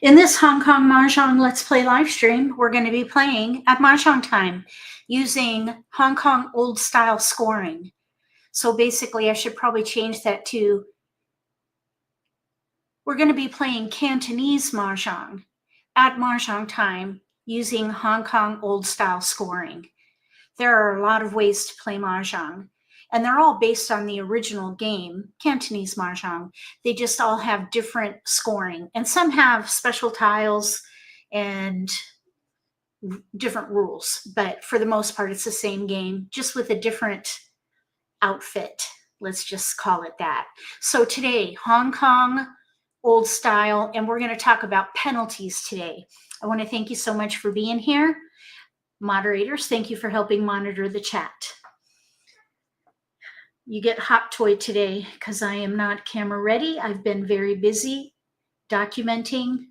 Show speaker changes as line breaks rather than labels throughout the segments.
In this Hong Kong Mahjong Let's Play live stream, we're going to be playing at Mahjong Time using Hong Kong old style scoring. So basically, I should probably change that to, we're going to be playing Cantonese Mahjong at Mahjong Time using Hong Kong old style scoring. There are a lot of ways to play Mahjong, and they're all based on the original game, Cantonese Mahjong. They just all have different scoring, and some have special tiles and different rules, but for the most part, it's the same game, just with a different outfit. Let's just call it that. So today, Hong Kong old style, and we're going to talk about penalties today. I want to thank you so much for being here. Moderators, thank you for helping monitor the chat. You get hot toy today because I am not camera ready. I've been very busy documenting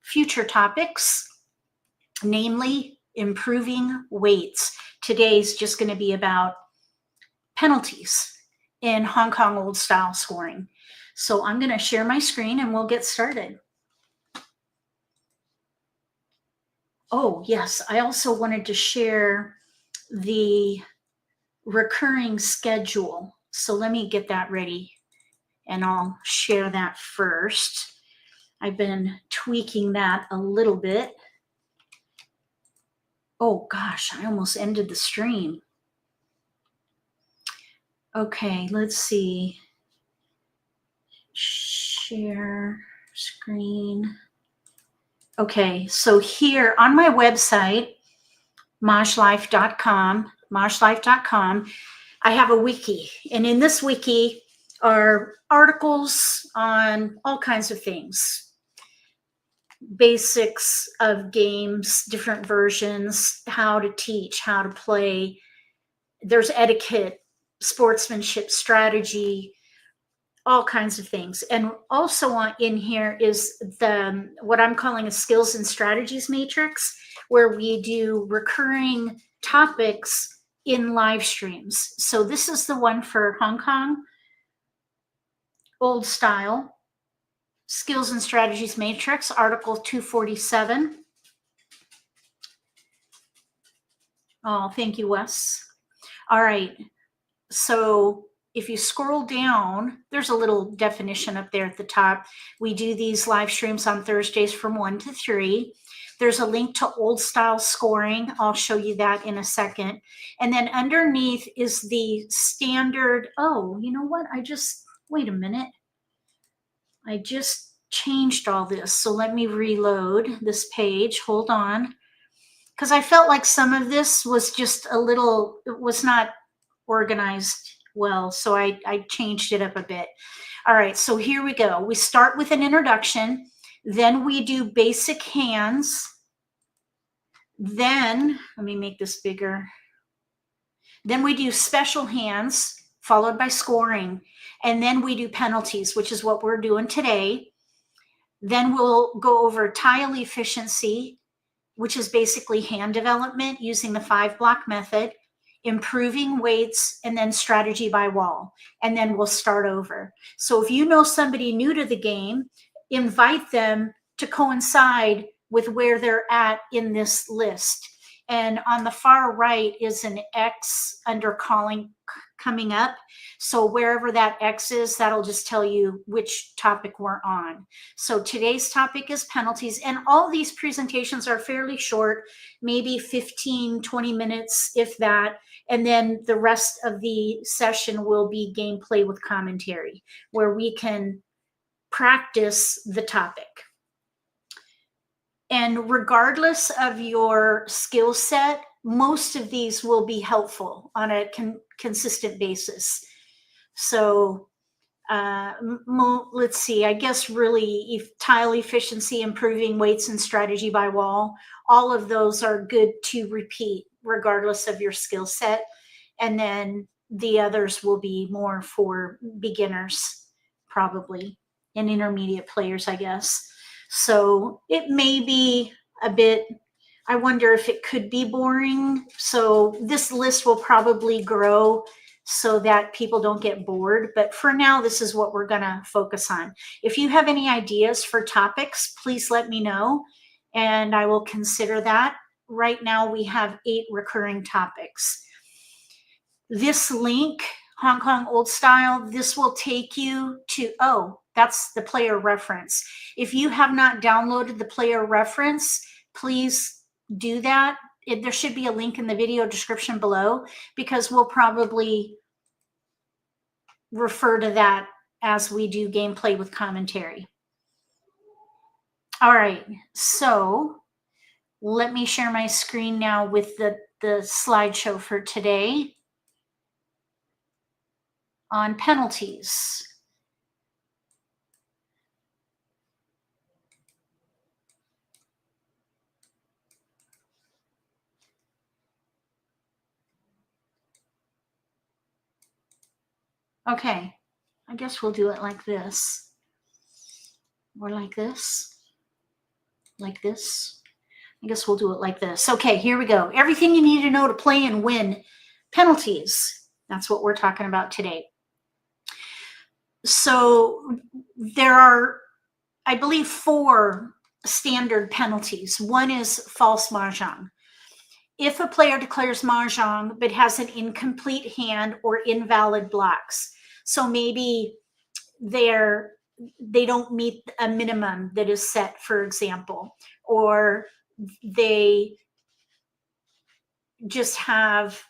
future topics, namely improving weights. Today's just going to be about penalties in Hong Kong old style scoring. So I'm going to share my screen and we'll get started. Oh, yes, I also wanted to share the recurring schedule. So let me get that ready and I'll share that first. I've been tweaking that a little bit. Oh gosh, I almost ended the stream. Okay, let's see. Share screen. Okay, so here on my website, MAHJLIFE.com, I have a wiki, and in this wiki are articles on all kinds of things, basics of games, different versions, how to teach, how to play. There's etiquette, sportsmanship, strategy, all kinds of things. And also in here is what I'm calling a skills and strategies matrix, where we do recurring topics in live streams. So this is the one for Hong Kong old style skills and strategies matrix, article 247. Oh, thank you, Wes. All right, so if you scroll down, there's a little definition up there at the top. We do these live streams on Thursdays from 1 to 3. There's a link to old style scoring. I'll show you that in a second. And then underneath is the standard. Oh, you know what? Wait a minute. I just changed all this. So let me reload this page. Hold on. Because I felt like some of this was just it was not organized well, so I changed it up a bit. All right, so here we go. We start with an introduction, then we do basic hands, then, let me make this bigger, then we do special hands, followed by scoring, and then we do penalties, which is what we're doing today. Then we'll go over tile efficiency, which is basically hand development using the 5-block method, improving weights, and then strategy by wall. And then we'll start over. So if you know somebody new to the game, invite them to coincide with where they're at in this list. And on the far right is an X under coming up. So wherever that X is, that'll just tell you which topic we're on. So today's topic is penalties, and all these presentations are fairly short, maybe 15, 20 minutes, if that. And then the rest of the session will be gameplay with commentary, where we can practice the topic. And regardless of your skill set, most of these will be helpful on a consistent basis. So let's see, I guess really tile efficiency, improving weights, and strategy by wall, all of those are good to repeat regardless of your skill set. And then the others will be more for beginners probably, and intermediate players, I guess. So it may be a bit, I wonder if it could be boring. So this list will probably grow so that people don't get bored. But for now, this is what we're going to focus on. If you have any ideas for topics, please let me know, and I will consider that. Right now, we have 8 recurring topics. This link, Hong Kong Old Style, this will take you to, oh, that's the player reference. If you have not downloaded the player reference, please do that. There should be a link in the video description below, because we'll probably refer to that as we do gameplay with commentary. All right, so let me share my screen now with the slideshow for today on penalties. Okay, I guess we'll do it like this, or like this, like this. I guess we'll do it like this. Okay, here we go. Everything you need to know to play and win penalties. That's what we're talking about today. So there are, I believe, 4 standard penalties. One is false mahjong. If a player declares mahjong but has an incomplete hand or invalid blocks, so maybe they don't meet a minimum that is set, for example, or they just have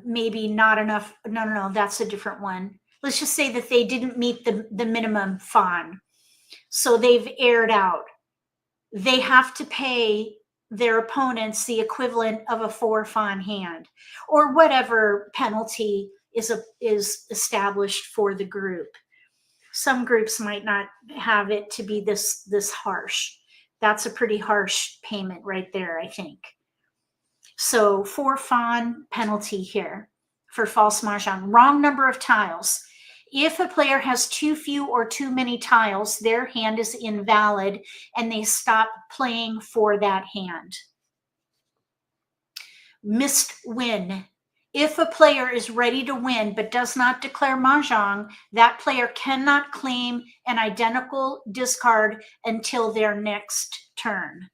maybe not enough. No, that's a different one. Let's just say that they didn't meet the minimum fawn, so they've aired out. They have to pay their opponents the equivalent of a 4 fawn hand, or whatever penalty is established for the group. Some groups might not have it to be this harsh. That's a pretty harsh payment right there, I think. So 4 fawn penalty here for false mahjong. Wrong number of tiles. If a player has too few or too many tiles, their hand is invalid and they stop playing for that hand. Missed win. If a player is ready to win but does not declare mahjong, that player cannot claim an identical discard until their next turn.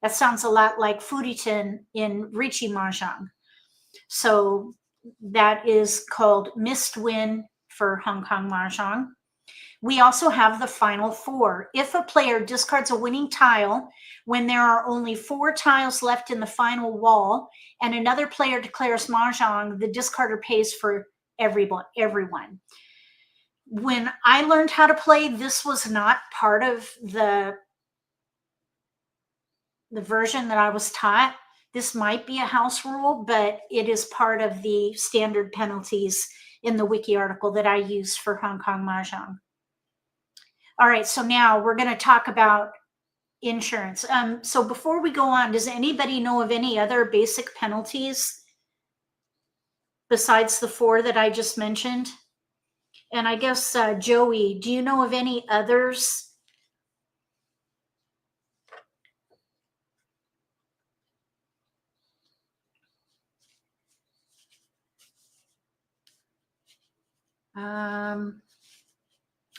That sounds a lot like Furitan in Richi Mahjong. So that is called missed win for Hong Kong Mahjong. We also have the final 4. If a player discards a winning tile when there are only 4 tiles left in the final wall and another player declares mahjong, the discarder pays for everyone. When I learned how to play, this was not part of the version that I was taught. This might be a house rule, but it is part of the standard penalties in the wiki article that I use for Hong Kong Mahjong. All right, so now we're going to talk about insurance. So before we go on, does anybody know of any other basic penalties besides the 4 that I just mentioned? And I guess, Joey, do you know of any others?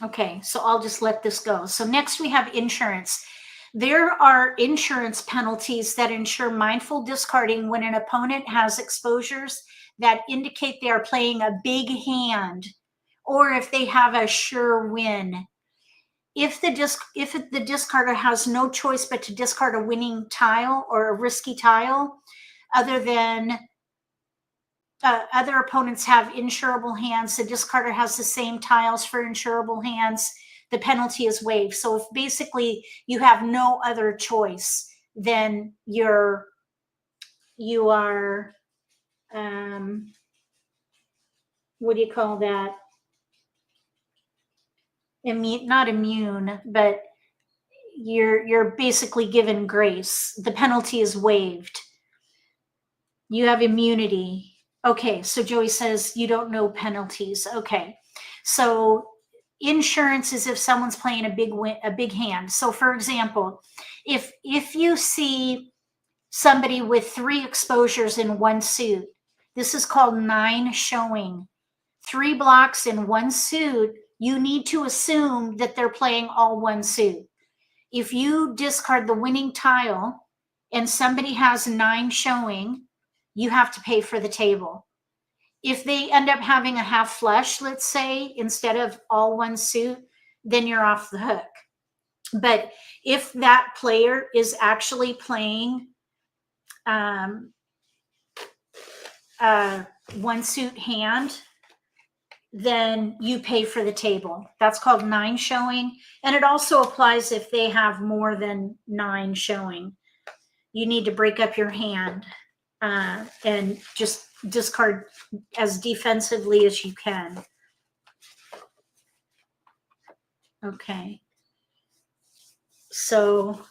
Okay, so I'll just let this go. So next we have insurance. There are insurance penalties that ensure mindful discarding when an opponent has exposures that indicate they are playing a big hand, or if they have a sure win. If the discarder has no choice but to discard a winning tile or a risky tile, other than other opponents have insurable hands, the discarder has the same tiles for insurable hands, the penalty is waived. So if basically you have no other choice, then you are what do you call that? Not immune, but you're basically given grace. The penalty is waived. You have immunity. Okay, so Joey says you don't know penalties. Okay, so insurance is if someone's playing a big hand. So for example, if you see somebody with 3 exposures in one suit, This is called 9 showing. 3 blocks in one suit. You need to assume that they're playing all one suit. If you discard the winning tile and somebody has 9 showing, you have to pay for the table. If they end up having a half flush, let's say, instead of all one suit, then you're off the hook. But if that player is actually playing one suit hand, then you pay for the table. That's called 9 showing. And it also applies if they have more than 9 showing. You need to break up your hand and just discard as defensively as you can. Okay. So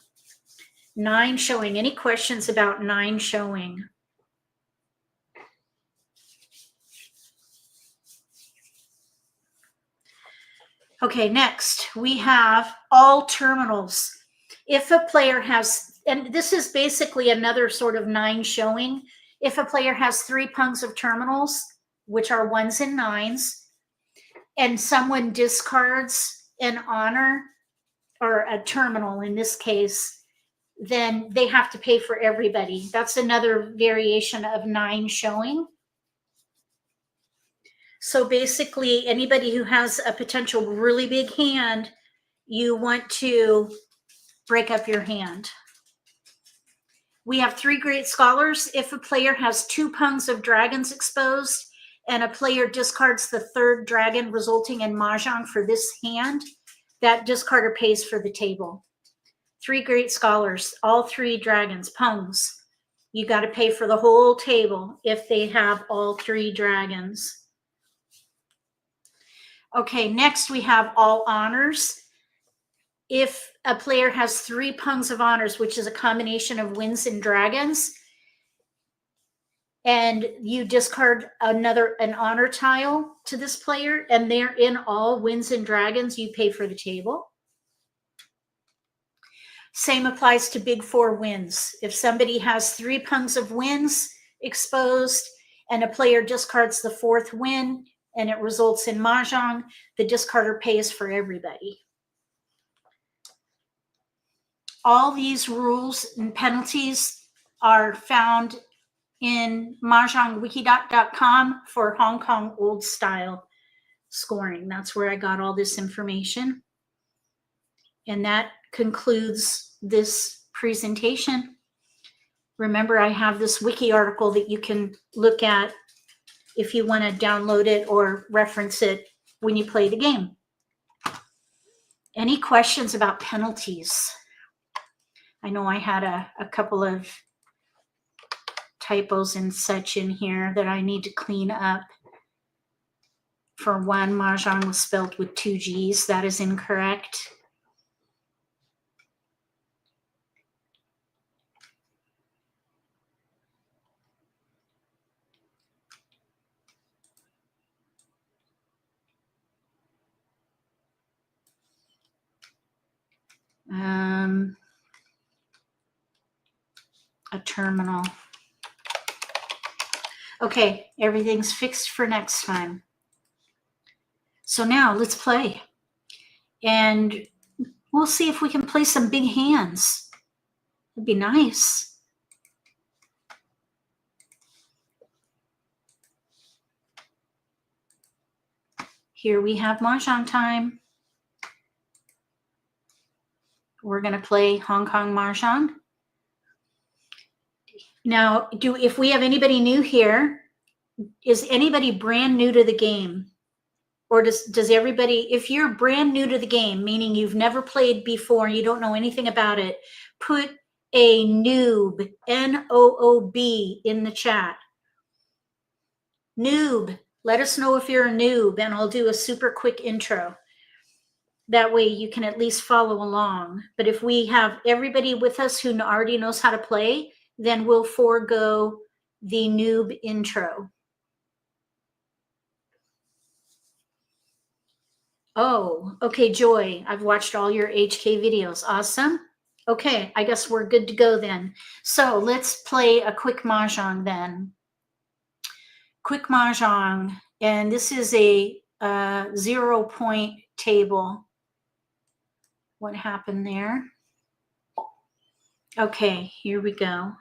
9 showing. Any questions about 9 showing? Okay, next we have all terminals. If a player has, and this is basically another sort of 9 showing, if a player has 3 pungs of terminals, which are 1s and 9s, and someone discards an honor or a terminal in this case, then they have to pay for everybody. That's another variation of 9 showing. So basically, anybody who has a potential really big hand, you want to break up your hand. We have 3 great scholars. If a player has 2 pungs of dragons exposed and a player discards the 3rd dragon, resulting in Mahjong for this hand, that discarder pays for the table. 3 great scholars, all 3 dragons, pungs. You got to pay for the whole table if they have all 3 dragons. Okay, next we have all honors. If a player has 3 pungs of honors, which is a combination of winds and dragons, and you discard an honor tile to this player, and they're in all winds and dragons, you pay for the table. Same applies to big 4 winds. If somebody has 3 pungs of winds exposed and a player discards the 4th wind and it results in Mahjong, the discarder pays for everybody. All these rules and penalties are found in mahjongwiki.com for Hong Kong old style scoring. That's where I got all this information. And that concludes this presentation. Remember, I have this wiki article that you can look at if you want to download it or reference it when you play the game. Any questions about penalties? I know I had a couple of typos and such in here that I need to clean up. For one, Mahjong was spelled with 2 G's. That is incorrect. A terminal. Okay, everything's fixed for next time. So now let's play. And we'll see if we can play some big hands. It'd be nice. Here we have Mahjong Time. We're going to play Hong Kong Mahjong. Now, if we have anybody new here, is anybody brand new to the game? Or does everybody, if you're brand new to the game, meaning you've never played before, you don't know anything about it, put a noob, N-O-O-B, in the chat. Noob. Let us know if you're a noob, and I'll do a super quick intro. That way you can at least follow along. But if we have everybody with us who already knows how to play, then we'll forego the noob intro. Oh, okay, Joy. I've watched all your HK videos. Awesome. Okay, I guess we're good to go then. So let's play a quick Mahjong then. quick mahjong, and this is a 0-point table. What happened there? Okay, here we go.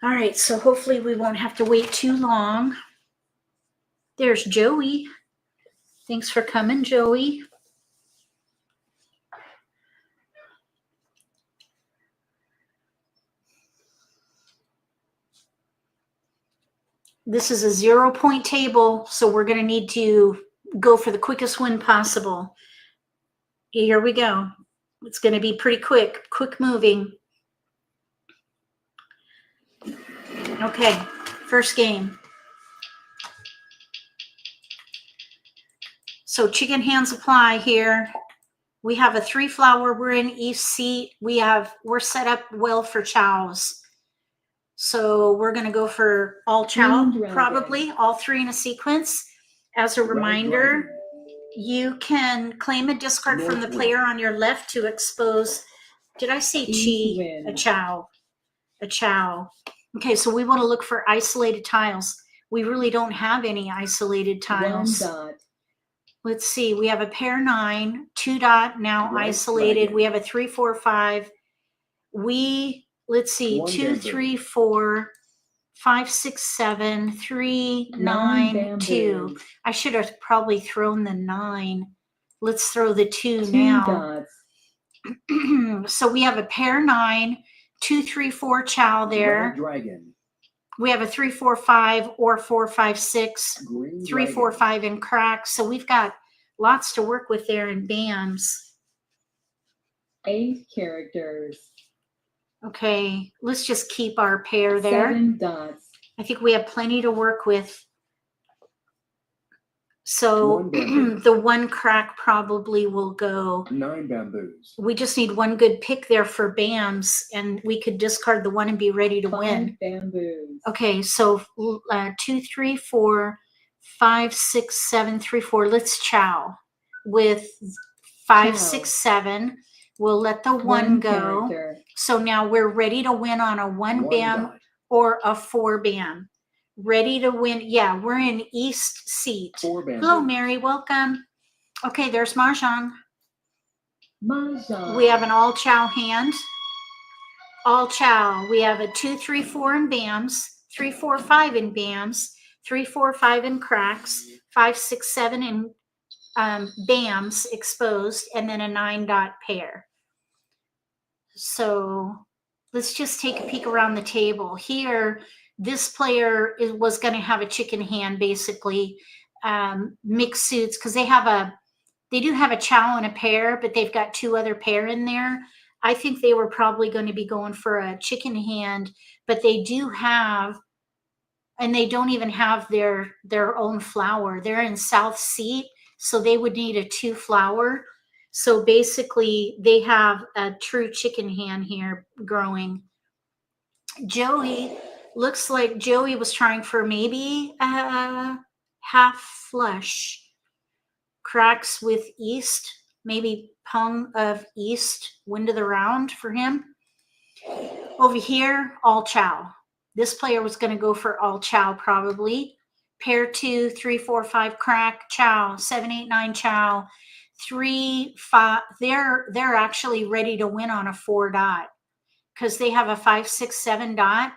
All right, so hopefully we won't have to wait too long. There's Joey. Thanks for coming, Joey. This is a 0-point table, so we're going to need to go for the quickest win possible. Here we go. It's going to be pretty quick moving. Okay, first game. So chicken hands apply here. We have a 3-flower. We're in east seat. We're set up well for chows. So we're going to go for all chow, probably all 3 in a sequence. As a reminder, you can claim a discard from the player on your left to expose. Did I say chi? A chow. A chow. Okay, so we want to look for isolated tiles. We really don't have any isolated tiles.
1 dot.
Let's see. We have a pair 9, 2 dot now isolated. We have a 3, 4, 5. Let's see. 2, 3, 4, 5, 6, 7, 3, 9, 2. I should have probably thrown the 9. Let's throw the 2 now. So we have a pair 9, 2, 3, 4 chow there.
Dragon.
We have a 3, 4, 5 or 4, 5, 6.
Green
3, 4, 5 in cracks. So we've got lots to work with there in BAMs.
8 characters.
Okay, let's just keep our pair there.
7 dots.
I think we have plenty to work with. So the 1 crack probably will go.
9 bamboos.
We just need 1 good pick there for BAMs, and we could discard the 1 and be ready to
5
win.
bamboos.
Okay, so 2, 3, 4, 5, 6, 7, 3, 4. Let's chow with 5, 6, 7. We'll let the 1 go.
Character.
So now we're ready to win on a 1 BAM
dot.
or a 4 BAM. Ready to win. Yeah, we're in east seat.
4 bamboos.
Hello, Mary. Welcome. Okay, there's Mahjong.
Mahjong.
We have an all chow hand. All chow. We have a 2, 3, 4 in BAMs, 3, 4, 5 in BAMs, 3, 4, 5 in cracks, 5, 6, 7 in BAMs exposed, and then a 9 dot pair. So let's just take a peek around the table. Here, this player was going to have a chicken hand, basically, mixed suits, because they do have a chow and a pair, but they've got 2 other pair in there. I think they were probably going to be going for a chicken hand, but they do have, and they don't even have their own flower. They're in south seat, so they would need a 2 flower. So basically, they have a true chicken hand here growing. Joey, looks like Joey was trying for maybe a half flush. Cracks with east, maybe pung of east, wind of the round for him. Over here, all chow. This player was going to go for all chow probably. Pair 2, 3, 4, 5 crack, chow, 7, 8, 9 chow. 3, 5, they're actually ready to win on a 4 dot because they have a 5, 6, 7 dot.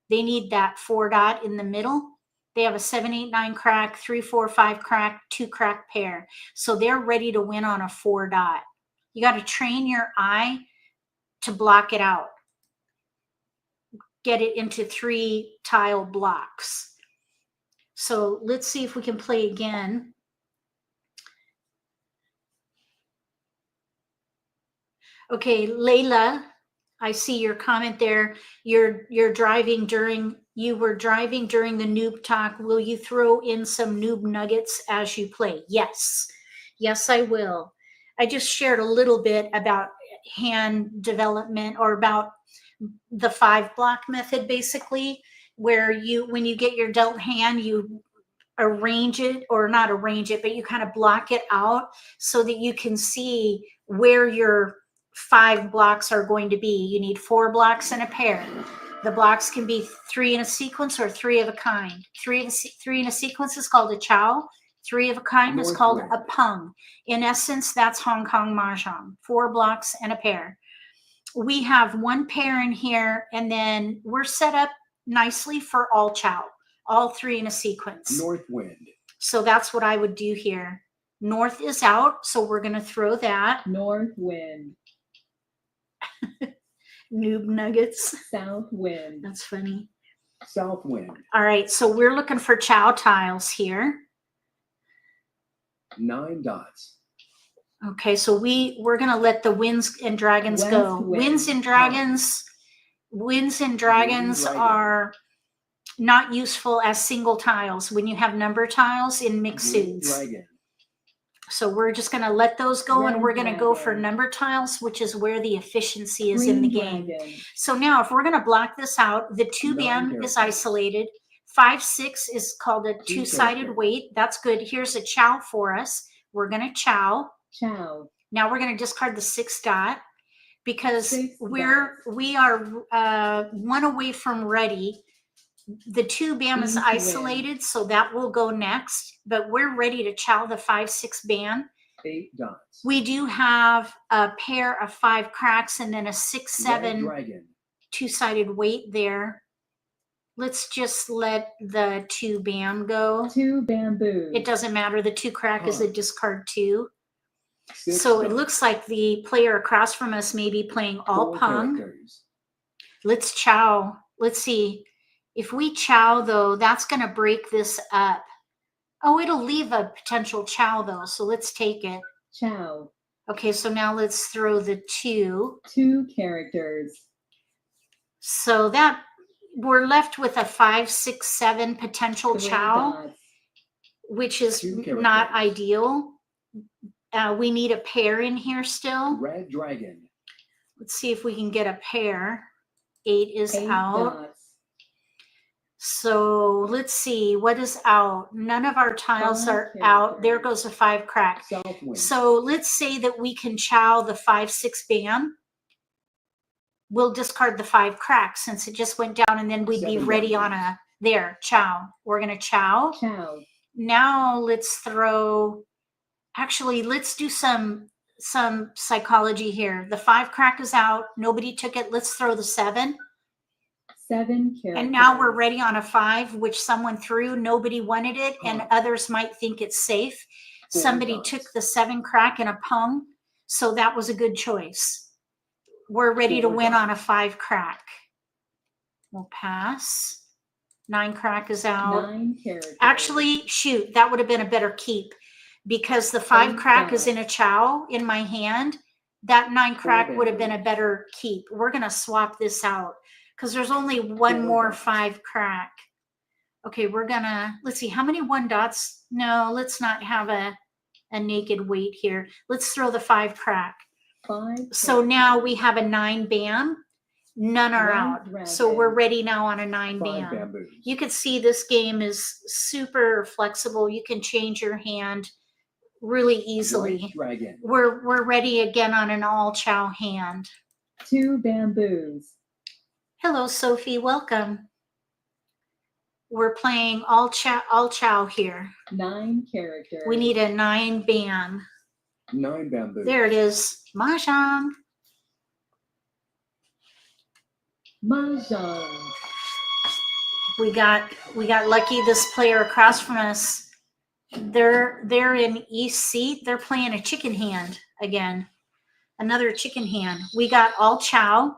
They need that 4 dot in the middle. They have a 7, 8, 9 crack, 3, 4, 5 crack, 2 crack pair. So they're ready to win on a 4 dot. You got to train your eye to block it out. Get it into 3 tile blocks. So let's see if we can play again. Okay, Layla, I see your comment there. You were driving during the noob talk. Will you throw in some noob nuggets as you play? Yes. Yes, I will. I just shared a little bit about hand development, or about the 5 block method, basically, where when you get your dealt hand, you arrange it, or not arrange it, but you kind of block it out so that you can see where your 5 blocks are going to be. You need 4 blocks in a pair. The blocks can be 3 in a sequence or 3 of a kind. 3 in a sequence is called a chow. 3 of a kind is called a pung. In essence, that's Hong Kong Mahjong. 4 blocks and a pair. We have 1 pair in here, and then we're set up nicely for all chow, all 3 in a sequence.
North wind.
So that's what I would do here. North is out, so we're going to throw that.
North wind.
Noob nuggets.
South wind.
That's funny.
South wind.
All right, so we're looking for chow tiles here.
9 dots.
Okay, so we're going to let the winds and dragons
West
go.
wind.
Winds and dragons are not useful as single tiles when you have number tiles in mixed suits.
Dragon.
So we're just going to let those go, and
Red
we're going to go for
dragon.
number tiles, which is where the efficiency is
Green
in the game.
dragon.
So now if we're going to block this out, the 2
9
band
characters.
is isolated. 5, 6 is called a
2
2-sided
characters.
weight. That's good. Here's a chow for us. We're going to chow.
Chow.
Now we're going to discard the 6 dot because
6
we are 1 away from ready. The 2 bam is
East
isolated, so that will go next, but we're ready to chow the 5, 6 band.
8 dots.
We do have a pair of 5 cracks and then a 6, 7
Dragon.
2-sided weight there. Let's just let the 2 bam go.
2 bamboos.
It doesn't matter. The 2 crack is a discard 2.
6
So it
dots.
looks like the player across from us may be playing all
4
pung.
characters.
Let's chow. Let's see. If we chow, though, that's going to break this up. Oh, it'll leave a potential chow, though, so let's take it.
Chow.
Okay, so now let's throw the 2.
2 characters.
So that we're left with a 5, 6, 7 potential
3
chow,
dots.
which is
2
not
characters.
ideal. We need a pair in here still.
Red dragon.
Let's see if we can get a pair. 8 is
8
out.
dots.
So let's see what is out. None of our tiles
5
are out. There
characters.
goes a 5 crack.
South wind.
So let's say that we can chow the 5, 6 bam. We'll discard the 5 crack since it just went down, and then we'd be
7
ready on
bamboos.
a there chow. We're gonna chow.
Chow.
Now let's throw. Actually, let's do some psychology here. The 5 crack is out. Nobody took it. Let's throw the 7.
7 characters.
And now we're ready on a 5, which someone threw. Nobody wanted it, and
Pung.
others might think it's safe.
4
Somebody
dots.
took the 7 crack and a pung, so that was a good choice. We're ready to
4
win on a
dots.
5 crack. We'll pass. 9 crack is out.
9 characters.
Actually, shoot, that would have been a better keep because the 5
8
crack is in a
dots.
chow in my hand. That 9 crack
4
would have been a
bamboos.
better keep. We're going to swap this out because there's only 1
4
more
dots.
5 crack. Okay, we're going to, let's see, how many 1 dots? No, let's not have a naked weight here. Let's throw the 5 crack.
5
So now
characters.
we have a 9 bam. None are
Red
out. So we're
dragon.
ready now on a 9
5
bam.
bamboos.
You can see this game is super flexible. You can change your hand really easily.
White dragon.
We're ready again on an all chow hand.
2 bamboos.
Hello, Sophie. Welcome. We're playing all chow here.
9 characters.
We need a 9 bam.
9 bamboos.
There it is. Mahjong.
Mahjong.
We got lucky. This player across from us, they're in East seat. They're playing a chicken hand again. Another chicken hand. We got all chow.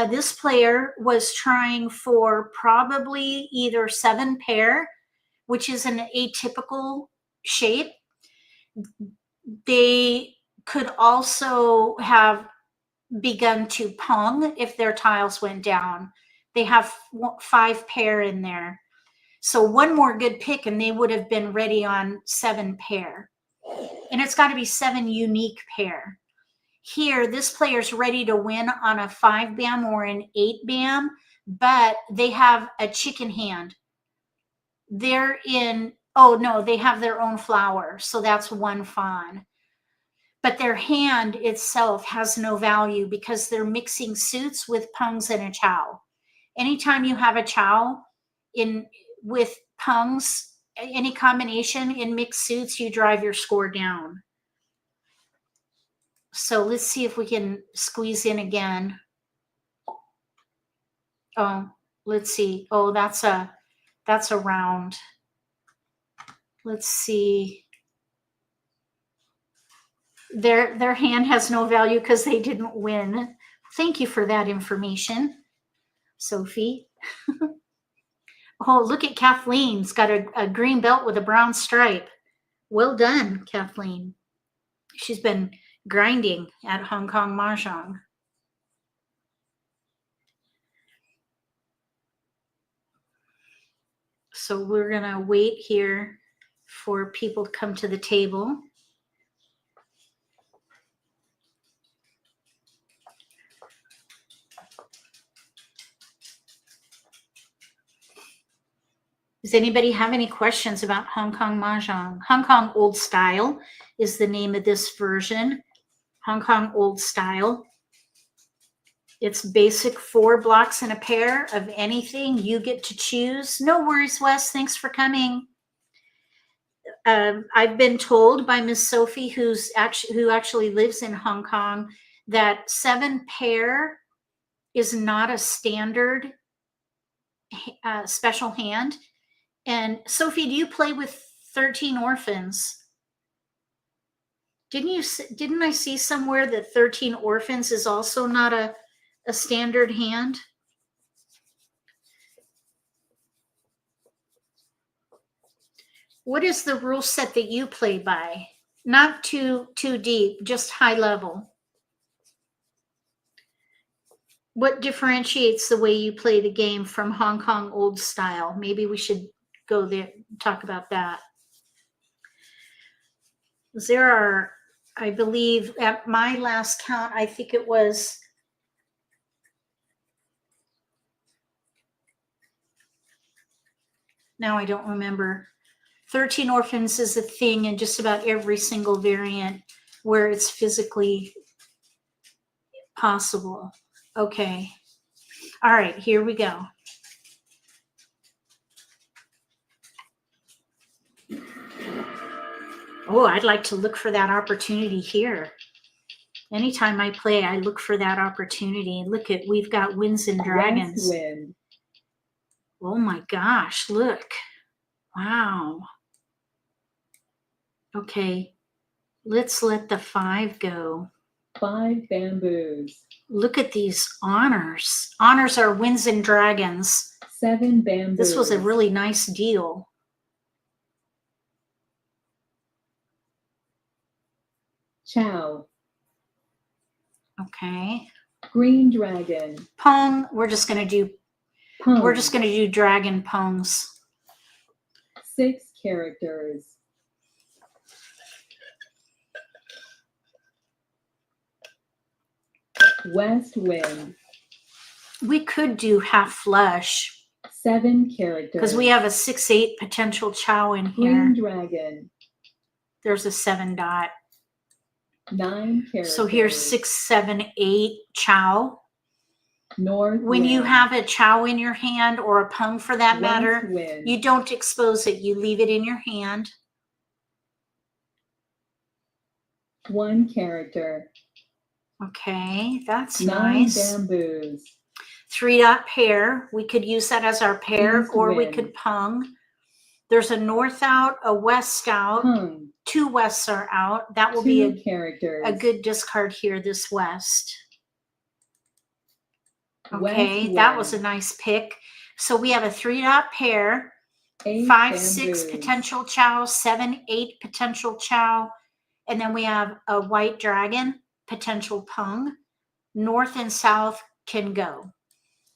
This player was trying for probably either 7 pair, which is an atypical shape. They could also have begun to pung if their tiles went down. They have 5 pair in there. So 1 more good pick and they would have been ready on 7 pair. And it's got to be 7 unique pair. Here, this player's ready to win on a 5 bam or an 8 bam, but they have a chicken hand. They're in Oh, no, they have their own flower. So that's one fawn. But their hand itself has no value because they're mixing suits with pungs and a chow. Anytime you have a chow in with pungs, any combination in mixed suits, you drive your score down. So let's see if we can squeeze in again. Oh, let's see. Oh, that's a round. Let's see. Their hand has no value because they didn't win. Thank you for that information, Sophie. Oh, look at Kathleen's got a green belt with a brown stripe. Well done, Kathleen. She's been grinding at Hong Kong Mahjong. So we're going to wait here for people to come to the table. Does anybody have any questions about Hong Kong Mahjong? Hong Kong Old Style is the name of this version. Hong Kong Old Style. It's basic 4 blocks in a pair of anything. You get to choose. No worries, Wes. Thanks for coming. I've been told by Miss Sophie, who actually lives in Hong Kong, that 7 pair is not a standard special hand. And Sophie, do you play with 13 orphans? Didn't I see somewhere that 13 orphans is also not a standard hand? What is the rule set that you play by? Not too deep, just high level. What differentiates the way you play the game from Hong Kong Old Style? Maybe we should go there, talk about that. There are, I believe, at my last count, I think it was now I don't remember. 13 orphans is a thing in just about every single variant where it's physically possible. Okay. All right, here we go. Oh, I'd like to look for that opportunity here. Anytime I play, I look for that opportunity. Look at, we've got Winds and Dragons.
Wind.
Oh my gosh, look. Wow. Okay, let's let the 5 go.
5 bamboos.
Look at these honors. Honors are Winds and Dragons.
7 bamboos.
This was a really nice deal.
Chow.
Okay.
Green dragon.
Pung. We're just gonna do
Pung.
dragon pungs.
6 characters. West wind.
We could do half flush
7 characters.
because we have a 6/8 potential chow in here.
Green dragon.
There's a 7 dot.
9 characters.
So here's 6, 7, 8 chow.
North
When
wind.
you have a chow in your hand, or a pung for that
West
matter,
wind.
you don't expose it. You leave it in your hand.
1 character.
Okay, that's
9
nice.
bamboos.
3 dot pair. We could use that as our pair,
East
or we
wind.
could pung. There's a north out, a west out.
Pung.
2 wests are out. That will
2
be
characters.
a good discard here, this west.
West
Okay, that
wind.
was a nice pick. So we have a 3 dot pair,
8
5, 6
bamboos.
potential chow, 7, 8 potential chow, and then we have a white dragon, potential pung. North and south can go.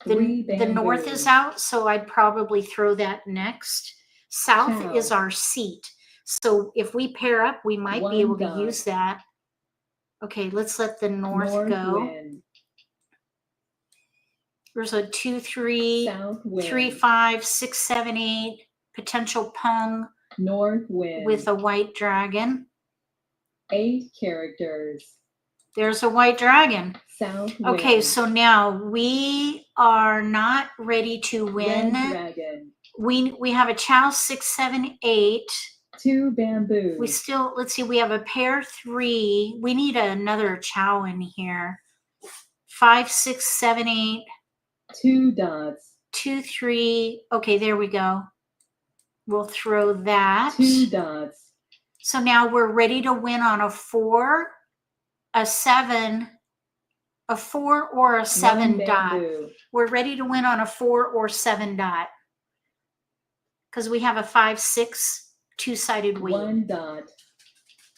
3
The north
bamboos.
is out, so I'd probably throw that next. South
Chow.
is our seat. So if we pair up, we might
1
be able
dot.
to use that. Okay, let's let the north go.
wind.
There's a 2, 3,
South wind.
3, 5, 6, 7, 8 potential pung.
North wind.
with a white dragon.
8 characters.
There's a white dragon.
South wind.
Okay, so now we are not ready to win.
Red dragon.
We have a chow 6, 7, 8.
2 bamboo.
We still, let's see, we have a pair 3. We need another chow in here. 5, 6, 7, 8.
2 dots.
2, 3. Okay, there we go. We'll throw that.
2 dots.
So now we're ready to win on a 4, a 7, a 4 or a 7 dot. We're ready to win on a 4 or 7 dot. Because we have a 5, 6 two-sided weight.
1 dot.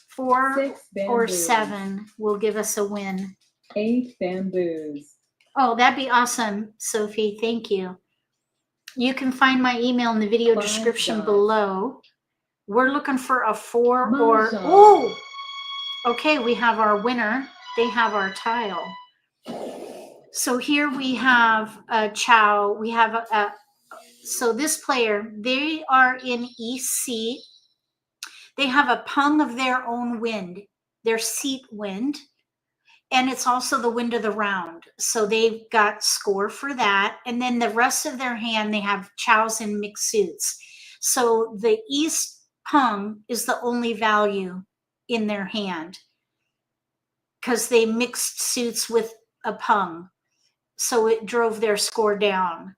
4
6
or
bamboos.
7 will give us a win.
8 bamboos.
Oh, that'd be awesome, Sophie. Thank you. You can find my email in the video
5
description
dots.
below. We're looking for a 4 or...
Mahjong.
Oh! Okay, we have our winner. They have our tile. So here we have a chow. We have a so this player, they are in East seat. They have a pung of their own wind, their seat wind. And it's also the wind of the round. So they've got score for that. And then the rest of their hand, they have chows in mixed suits. So the East pung is the only value in their hand because they mixed suits with a pung. So it drove their score down.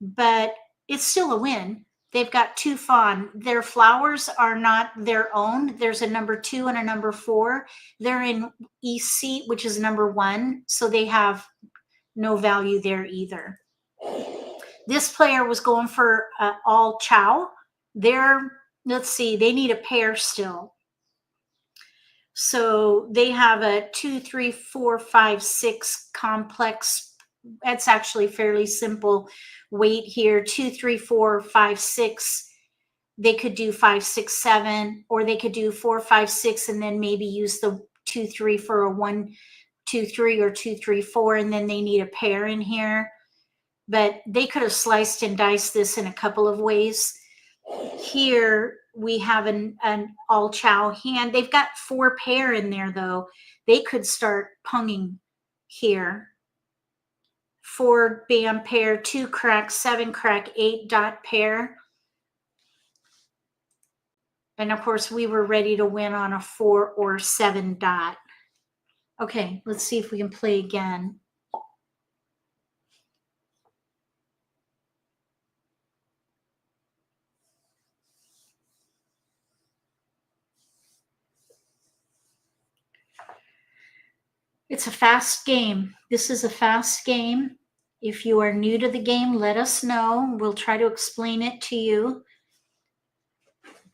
But it's still a win. They've got 2 fawn. Their flowers are not their own. There's a number 2 and a number 4. They're in East seat, which is number 1. So they have no value there either. This player was going for all chow. Let's see, they need a pair still. So they have a 2, 3, 4, 5, 6 complex. That's actually fairly simple weight here. 2, 3, 4, 5, 6. They could do 5, 6, 7, or they could do 4, 5, 6, and then maybe use the 2, 3 for a 1, 2, 3, or 2, 3, 4, and then they need a pair in here. But they could have sliced and diced this in a couple of ways. Here we have an all chow hand. They've got 4 pair in there though. They could start punging here. 4 bam pair, 2 crack, 7 crack, 8 dot pair. And of course we were ready to win on a 4 or 7 dot. Okay, let's see if we can play again. It's a fast game. This is a fast game. If you are new to the game, let us know. We'll try to explain it to you.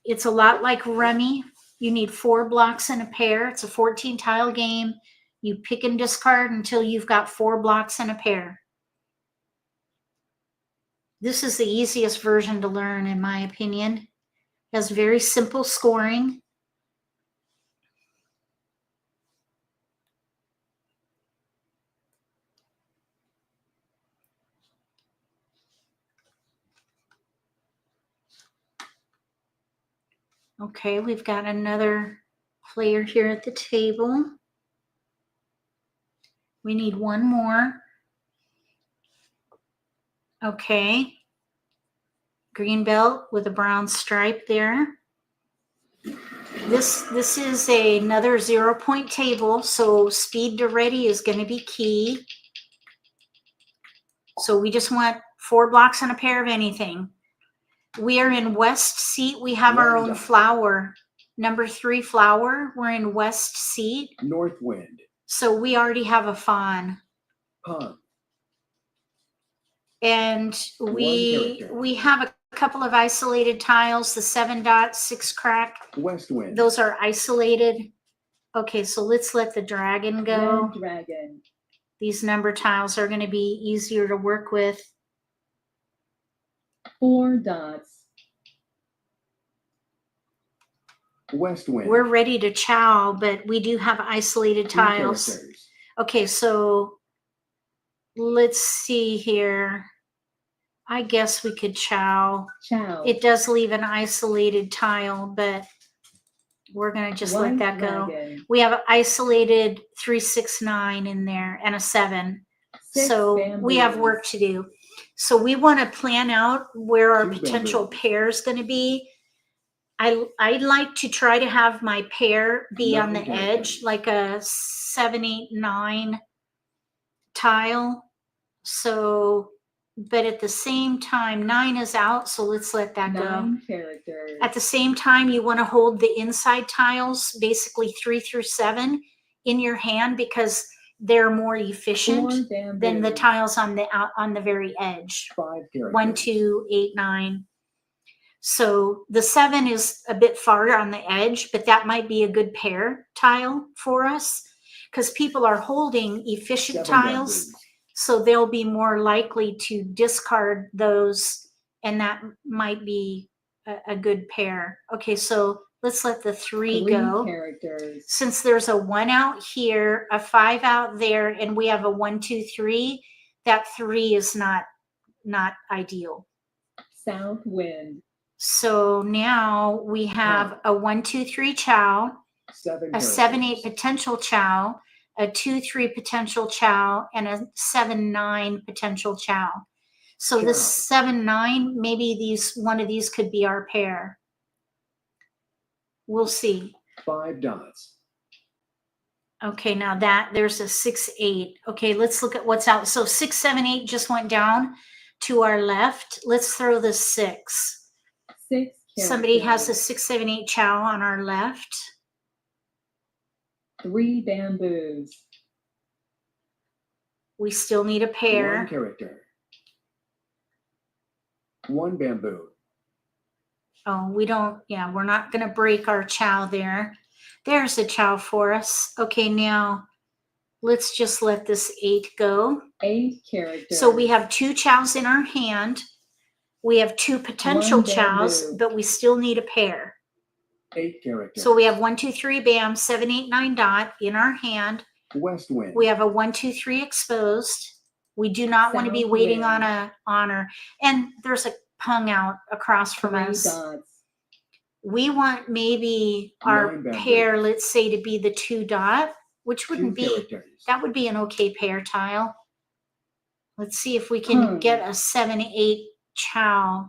It's a lot like Rummy. You need 4 blocks in a pair. It's a 14 tile game. You pick and discard until you've got 4 blocks in a pair. This is the easiest version to learn, in my opinion. It has very simple scoring. Okay, we've got another player here at the table. We need 1 more. Okay. Green belt with a brown stripe there. This is another 0-point table, so speed to ready is going to be key. So we just want 4 blocks on a pair of anything. We are in West seat. We have our own flower. Number 3 flower. We're in West seat.
North wind.
So we already have a fawn.
Pun.
And we have a couple of isolated tiles. The 7 dot, 6 crack.
West wind.
Those are isolated. Okay, so let's let the dragon go.
Red dragon.
These number tiles are going to be easier to work with.
4 dots.
West wind.
We're ready to chow, but we do have isolated
2
tiles.
characters.
Okay, so let's see here. I guess we could chow.
Chow.
It does leave an isolated tile, but we're going to just let
White
that go.
dragon.
We have an isolated 3, 6, 9 in there and a 7.
6
So we have
bamboos.
work to do. So we want to plan out where our
2
potential
bamboos.
pair is going to be. I'd like to try to have my pair be on the
9
edge,
characters.
like a 7, 8, 9 tile. So, but at the same time, 9 is out, so let's let that go.
9 characters.
At the same time, you want to hold the inside tiles, basically 3 through 7, in your hand because they're more
4
efficient
bamboos.
than the tiles on the very edge.
5 characters.
1, 2, 8, 9. So the 7 is a bit far on the edge, but that might be a good pair tile for us because people are holding efficient
7
tiles.
bamboos.
So they'll be more likely to discard those, and that might be a good pair. Okay, so let's let the 3 go.
characters.
Since there's a 1 out here, a 5 out there, and we have a 1, 2, 3, that 3 is not ideal.
South wind.
So now we have a 1, 2, 3 chow,
7
a 7, 8
characters.
potential chow, a 2, 3 potential chow, and a 7, 9 potential chow. So this
Chow.
7, 9, maybe one of these could be our pair. We'll see.
5 dots.
Okay, now there's a 6, 8. Okay, let's look at what's out. So 6, 7, 8 just went down to our left. Let's throw the 6.
6
Somebody has a
characters.
6, 7, 8 chow on our left.
3 bamboos.
We still need a
1
pair.
character. 1 bamboo.
Oh, we're not going to break our chow there. There's a chow for us. Okay, now let's just let this 8 go.
8 characters.
So we have 2 chows in our hand. We have 2 potential
1
chows,
bamboo.
but we still need a pair.
8 characters.
So we have 1, 2, 3 bam, 7, 8, 9 dot in our hand.
West wind.
We have a 1, 2, 3 exposed. We do not want to be
South
waiting
wind.
on a honor. And there's a pung out across from
3
us.
dots.
We want maybe our
9 bamboo.
pair, let's say, to be the 2 dot, which
2
wouldn't be,
characters.
that would be an okay pair tile. Let's see if we can get a 7, 8 chow,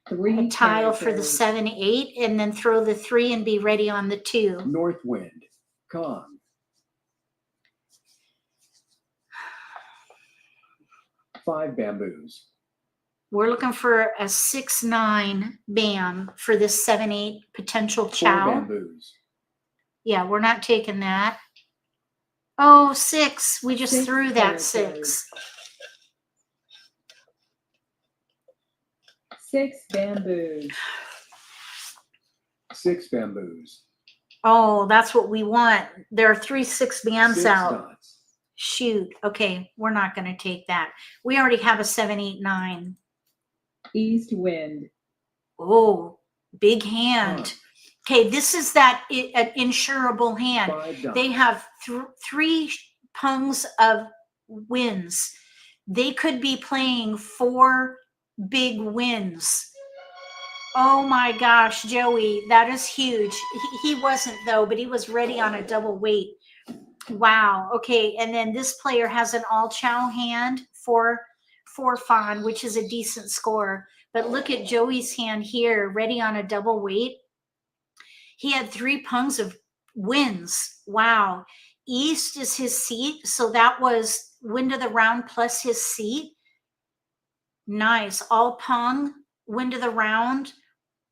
3
a tile for the
characters.
7, 8, and then throw the 3 and be ready on the 2.
North wind. Con. 5 bamboos.
We're looking for a 6, 9 bam for this 7, 8 potential
4
chow.
bamboos.
Yeah, we're not taking that. Oh, 6. We just
6
threw that
characters.
6.
6 bamboos.
6 bamboos.
Oh, that's what we want. There are 3 6 bams
6
out.
dots.
Shoot. Okay, we're not going to take that. We already have a 7, 8, 9.
East wind.
Oh, big hand.
Con.
Okay, this is that an insurable hand.
5 dots.
They have 3 pungs of wins. They could be playing 4 big wins. Oh my gosh, Joey, that is huge. He wasn't though, but he was ready on a double weight. Wow. Okay, and then this player has an all chow hand for fawn, which is a decent score. But look at Joey's hand here, ready on a double weight. He had 3 pungs of wins. Wow. East is his seat, so that was wind of the round plus his seat. Nice. All pung, wind of the round,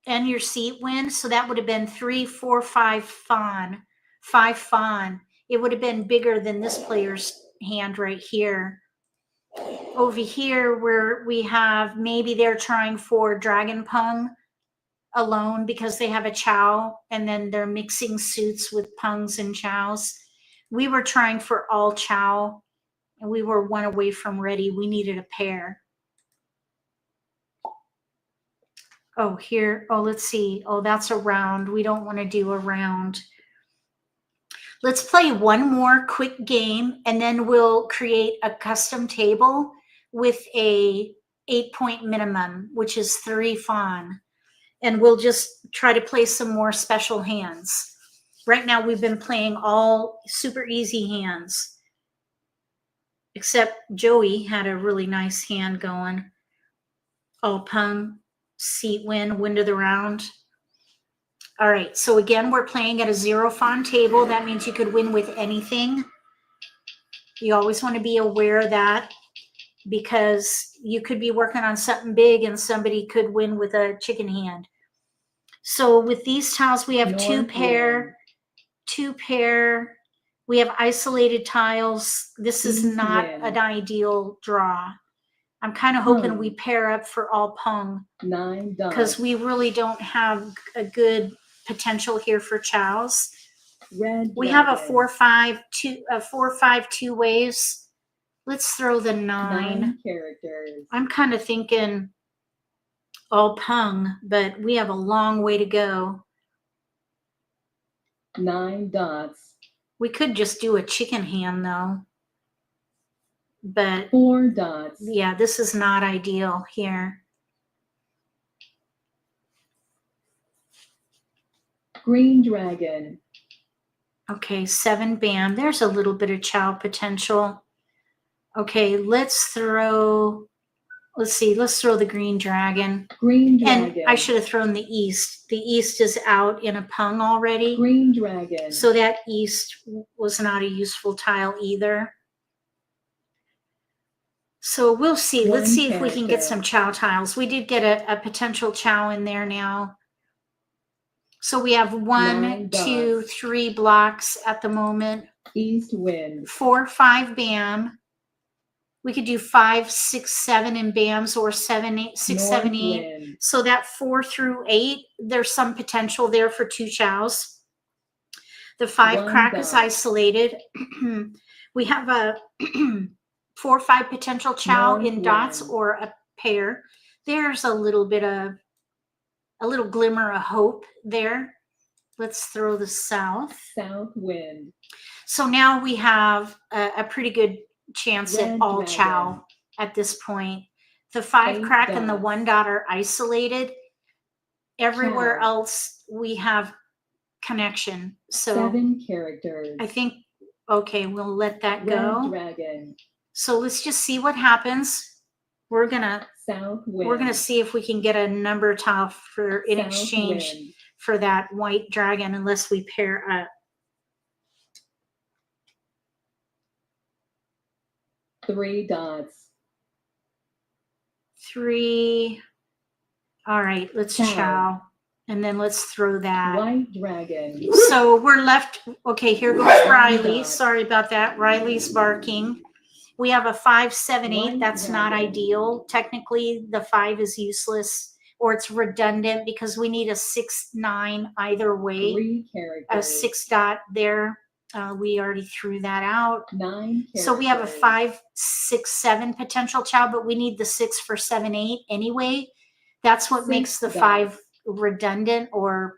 and your seat win. So that would have been 3, 4, 5 fawn. 5 fawn. It would have been bigger than this player's hand right here. Over here where we have, maybe they're trying for dragon pung alone because they have a chow and then they're mixing suits with pungs and chows. We were trying for all chow and we were 1 away from ready. We needed a pair. Oh, here. Oh, let's see. Oh, that's a round. We don't want to do a round. Let's play 1 more quick game and then we'll create a custom table with a 8-point minimum, which is 3 fawn. And we'll just try to play some more special hands. Right now we've been playing all super easy hands, except Joey had a really nice hand going. All pung, seat win, wind of the round. All right, so again, we're playing at a 0 fawn table. That means you could win with anything. You always want to be aware of that, because you could be working on something big and somebody could win with a chicken hand. So with these tiles, we have two pair. We have isolated tiles. This is not an ideal draw. I'm kind of hoping we pair up for all pung,
9 dots.
because we really don't have a good potential here for chows.
Red
We have a
dragon.
4-5 two ways. Let's throw the 9.
9 characters.
I'm kind of thinking all pung, but we have a long way to go.
9 dots.
We could just do a chicken hand though. But
4 dots.
yeah, this is not ideal here.
Green dragon.
Okay, 7 bam. There's a little bit of chow potential. Okay, let's throw the green dragon.
Green dragon.
And I should have thrown the east. The east is out in a pung already.
Green dragon.
So that east was not a useful tile either. So we'll see. Let's see if we can get some chow tiles. We did get a potential chow in there now. So we have 1, 2, 3 blocks at the moment.
East wind.
4, 5 bam. We could do 5, 6, 7 in bams, or 7, 8, 6,
North
7, 8.
wind.
So that 4 through 8, there's some potential there for 2 chows. The 5
1
crack is
dot.
isolated. We have a 4, 5 potential chow
North
in dots
wind.
or a pair. There's a little glimmer of hope there. Let's throw the south.
South wind.
So now we have a pretty good chance at
Red
all
dragon.
chow at this point. The 5
8
crack and the
dots.
1 dot are isolated. Everywhere
Chow.
else we have connection. So
7 characters.
I think, okay, we'll let that
Red
go.
dragon.
So let's just see what happens. We're gonna
South wind.
see if we can get a number tile for in
South
exchange
wind.
for that white dragon, unless we pair up.
3 dots.
3. All right, let's
Chow.
chow. And then let's throw that.
White dragon.
So we're left. Okay, here goes Riley.
dot.
Sorry about that. Riley's barking. We have a 5, 7, 8.
White
That's not
dragon.
ideal. Technically, the 5 is useless, or it's redundant, because we need a 6, 9 either way.
3 characters.
A 6 dot there. We already threw that out.
9 characters.
So we have a 5, 6, 7 potential chow, but we need the 6 for 7, 8 anyway. That's what
6
makes the
dots.
5 redundant, or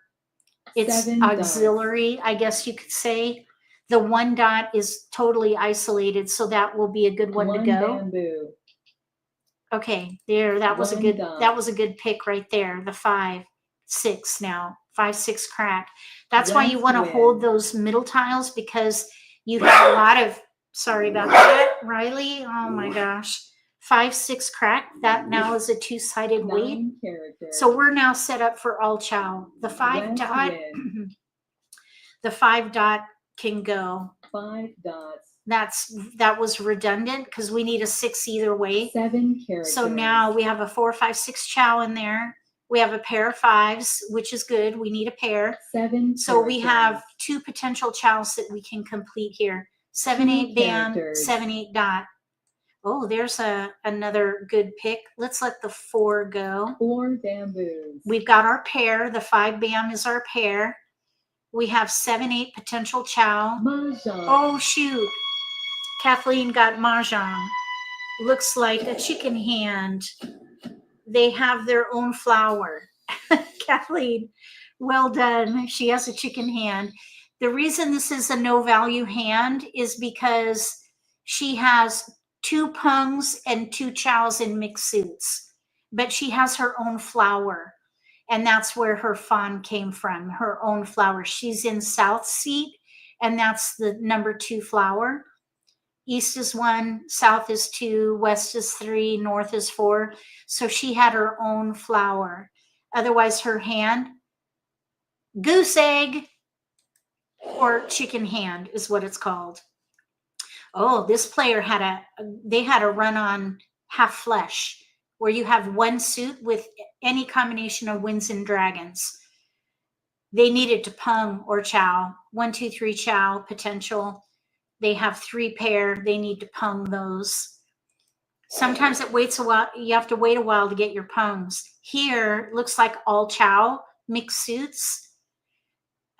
it's
7 dots.
auxiliary, I guess you could say. The 1 dot is totally isolated, so that will be a good one to
1
go.
bamboo.
Okay, there, that was a
1
good,
dot.
that was a good pick right there. The 5, 6 now, 5, 6 crack. That's why you
West
want to
wind.
hold those middle tiles, because you have a lot of, sorry about that, Riley. Oh my gosh. 5, 6 crack. That now is a 2-sided weight.
9 characters.
So we're now set up for all chow. The 5
West
dot,
wind.
the 5 dot can go.
5 dots.
That was redundant, because we need a 6 either way.
7 characters.
So now we have a 4, 5, 6 chow in there. We have a pair of 5s, which is good. We need a pair.
7
So we have
characters.
2 potential chows that we can complete here. 7,
2
8 bam,
characters.
7, 8 dot. Oh, there's another good pick. Let's let the 4 go.
4 bamboos.
We've got our pair. The 5 bam is our pair. We have 7, 8 potential chow.
Mahjong.
Oh, shoot. Kathleen got Mahjong. Looks like a chicken hand. They have their own flower. Kathleen, well done. She has a chicken hand. The reason this is a no value hand is because she has 2 pungs and 2 chows in mixed suits, but she has her own flower. And that's where her fawn came from, her own flower. She's in South seat, and that's the number 2 flower. East is 1, South is 2, West is 3, North is 4. So she had her own flower. Otherwise, her hand, goose egg or chicken hand is what it's called. Oh, this player had a run on half flesh, where you have 1 suit with any combination of winds and dragons. They needed to pung or chow. 1, 2, 3 chow potential. They have 3 pair. They need to pung those. Sometimes it waits a while. You have to wait a while to get your pungs. Here, looks like all chow mixed suits.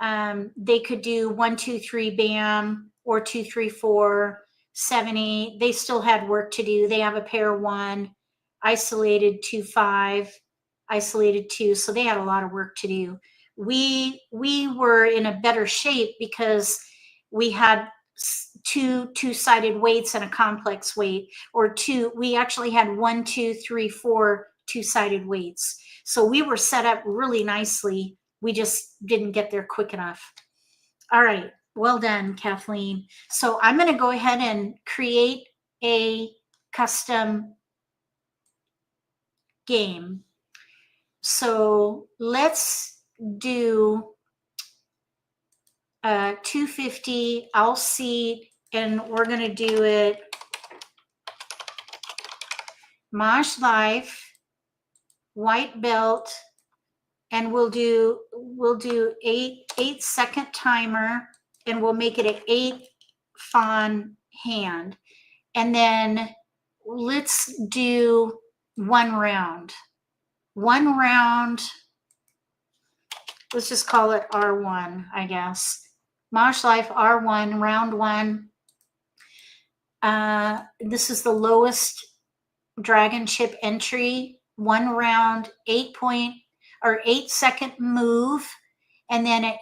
They could do 1, 2, 3 bam, or 2, 3, 4, 7, 8. They still had work to do. They have a pair 1, isolated 2, 5, isolated 2. So they had a lot of work to do. We were in a better shape because we had two-sided weights and a complex weight, or 2. We actually had 1, 2, 3, 4 two-sided weights. So we were set up really nicely. We just didn't get there quick enough. All right. Well done, Kathleen. So I'm going to go ahead and create a custom game. So let's do 250. I'll seat, and we're going to do it MAHJLIFE, white belt, and we'll do 8-second timer, and we'll make it an 8 fawn hand. And then let's do 1 round. 1 round, let's just call it R1, I guess. MAHJLIFE R1, round 1. This is the lowest dragon chip entry. 1 round, 8-second move, and then an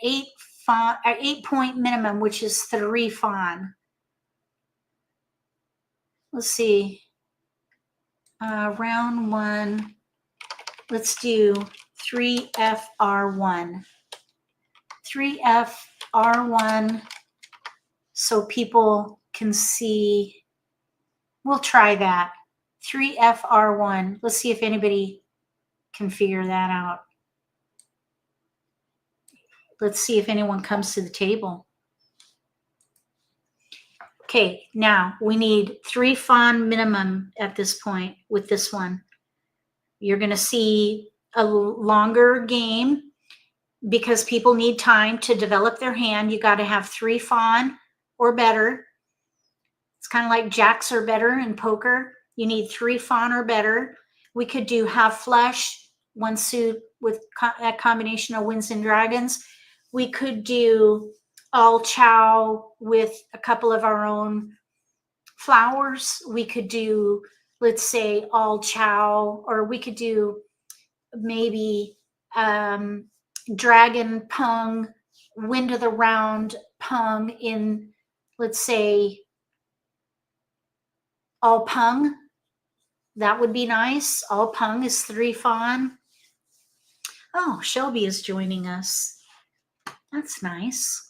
8-point minimum, which is 3 fawn. Let's see. Round 1. Let's do 3FR1. 3FR1, so people can see. We'll try that. 3FR1. Let's see if anybody can figure that out. Let's see if anyone comes to the table. Okay, now we need 3 fawn minimum at this point with this one. You're going to see a longer game because people need time to develop their hand. You got to have 3 fawn or better. It's kind of like jacks or better in poker. You need 3 fawn or better. We could do half flush, 1 suit with a combination of winds and dragons. We could do all chow with a couple of our own flowers. We could do, let's say, all chow, or we could do maybe dragon pung, wind of the round pung in, let's say, all pung. That would be nice. All pung is 3 fawn. Oh, Shelby is joining us. That's nice.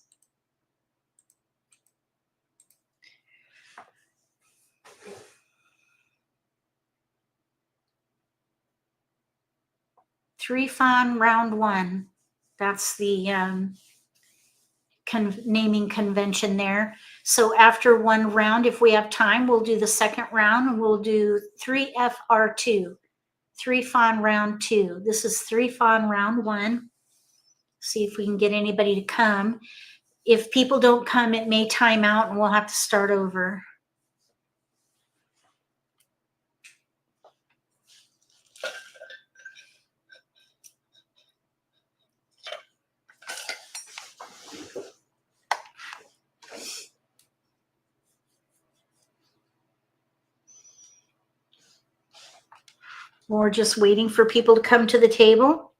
Three fawn round 1. That's the naming convention there. So after 1 round, if we have time, we'll do the 2nd round, and we'll do 3FR2. 3 fawn round 2. This is 3 fawn round 1. See if we can get anybody to come. If people don't come, it may time out and we'll have to start over. We're just waiting for people to come to the table.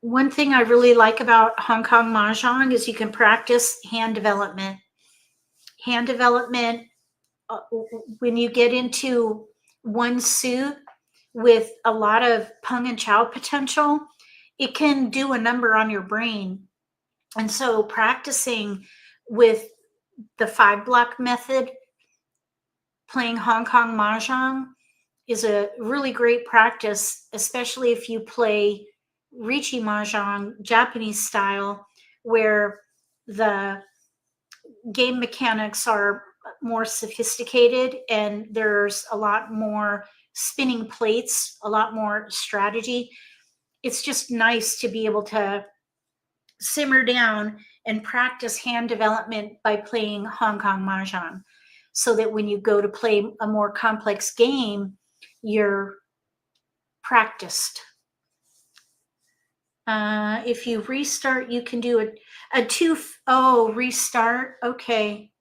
One thing I really like about Hong Kong Mahjong is you can practice hand development. hand development, when you get into one suit with a lot of pung and chow potential, it can do a number on your brain. And so practicing with the 5-block method, playing Hong Kong Mahjong, is a really great practice, especially if you play Riichi Mahjong, Japanese style, where the game mechanics are more sophisticated and there's a lot more spinning plates, a lot more strategy. It's just nice to be able to simmer down and practice hand development by playing Hong Kong Mahjong, so that when you go to play a more complex game, you're practiced. If you restart, you can do restart. Okay.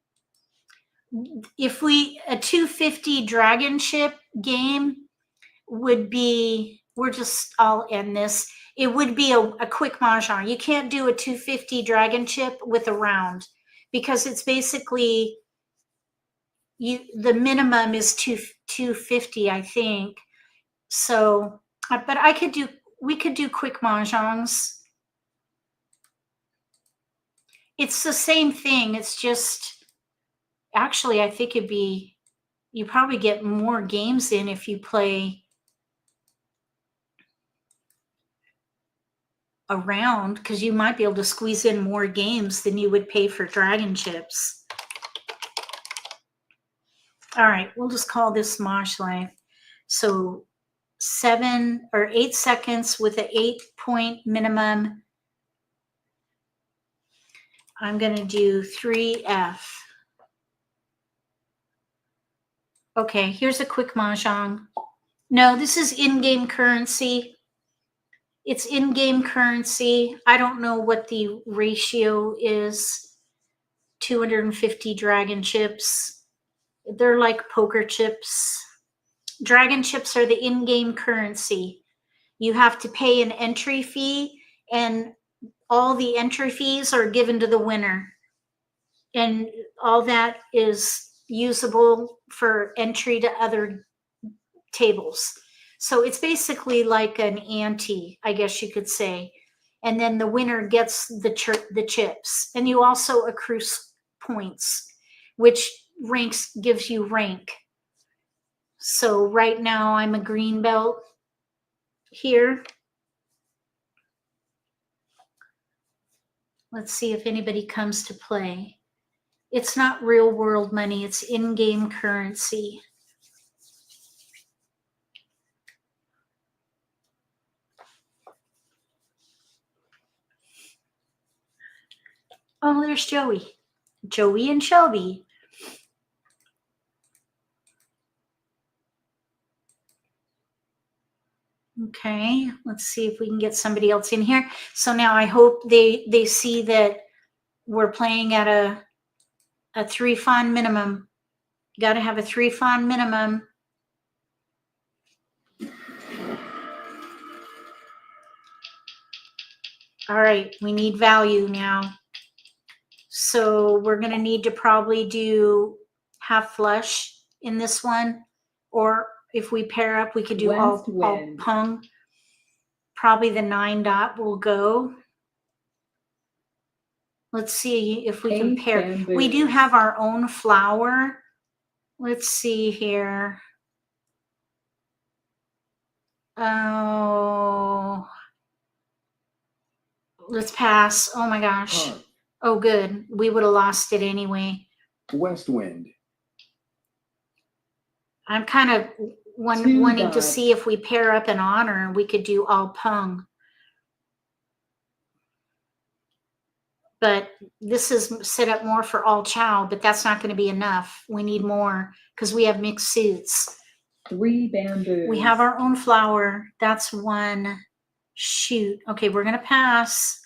If a 250 dragon chip game would be, I'll end this. It would be a quick Mahjong. You can't do a 250 dragon chip with a round, because it's basically, the minimum is 250, I think. So, but we could do quick Mahjongs. It's the same thing. It's just, actually, I think you probably get more games in if you play around, because you might be able to squeeze in more games than you would pay for dragon chips. All right, we'll just call this MAHJLIFE. So 7 or 8 seconds with an 8-point minimum. I'm going to do 3F. Okay, here's a quick Mahjong. No, this is in-game currency. It's in-game currency. I don't know what the ratio is. 250 dragon chips. They're like poker chips. Dragon chips are the in-game currency. You have to pay an entry fee, and all the entry fees are given to the winner. And all that is usable for entry to other tables. So it's basically like an ante, I guess you could say. And then the winner gets the chips. And you also accrue points, which gives you rank. So right now I'm a green belt here. Let's see if anybody comes to play. It's not real world money, it's in-game currency. Oh, there's Joey. Joey and Shelby. Okay, let's see if we can get somebody else in here. So now I hope they see that we're playing at a 3 fawn minimum. Got to have a 3 fawn minimum. All right, we need value now. So we're going to need to probably do half flush in this one, or if we pair up, we could do all pung. Probably the 9 dot will go. Let's see if we can pair. We do have our own flower. Let's see here. Oh, let's pass. Oh my gosh. Oh, good. We would have lost it anyway.
West wind.
I'm kind of wanting to see if we pair up in honor and we could do all pung. But this is set up more for all chow, but that's not going to be enough. We need more because we have mixed suits.
3 bamboos.
We have our own flower. That's 1. Shoot. Okay, we're going to pass.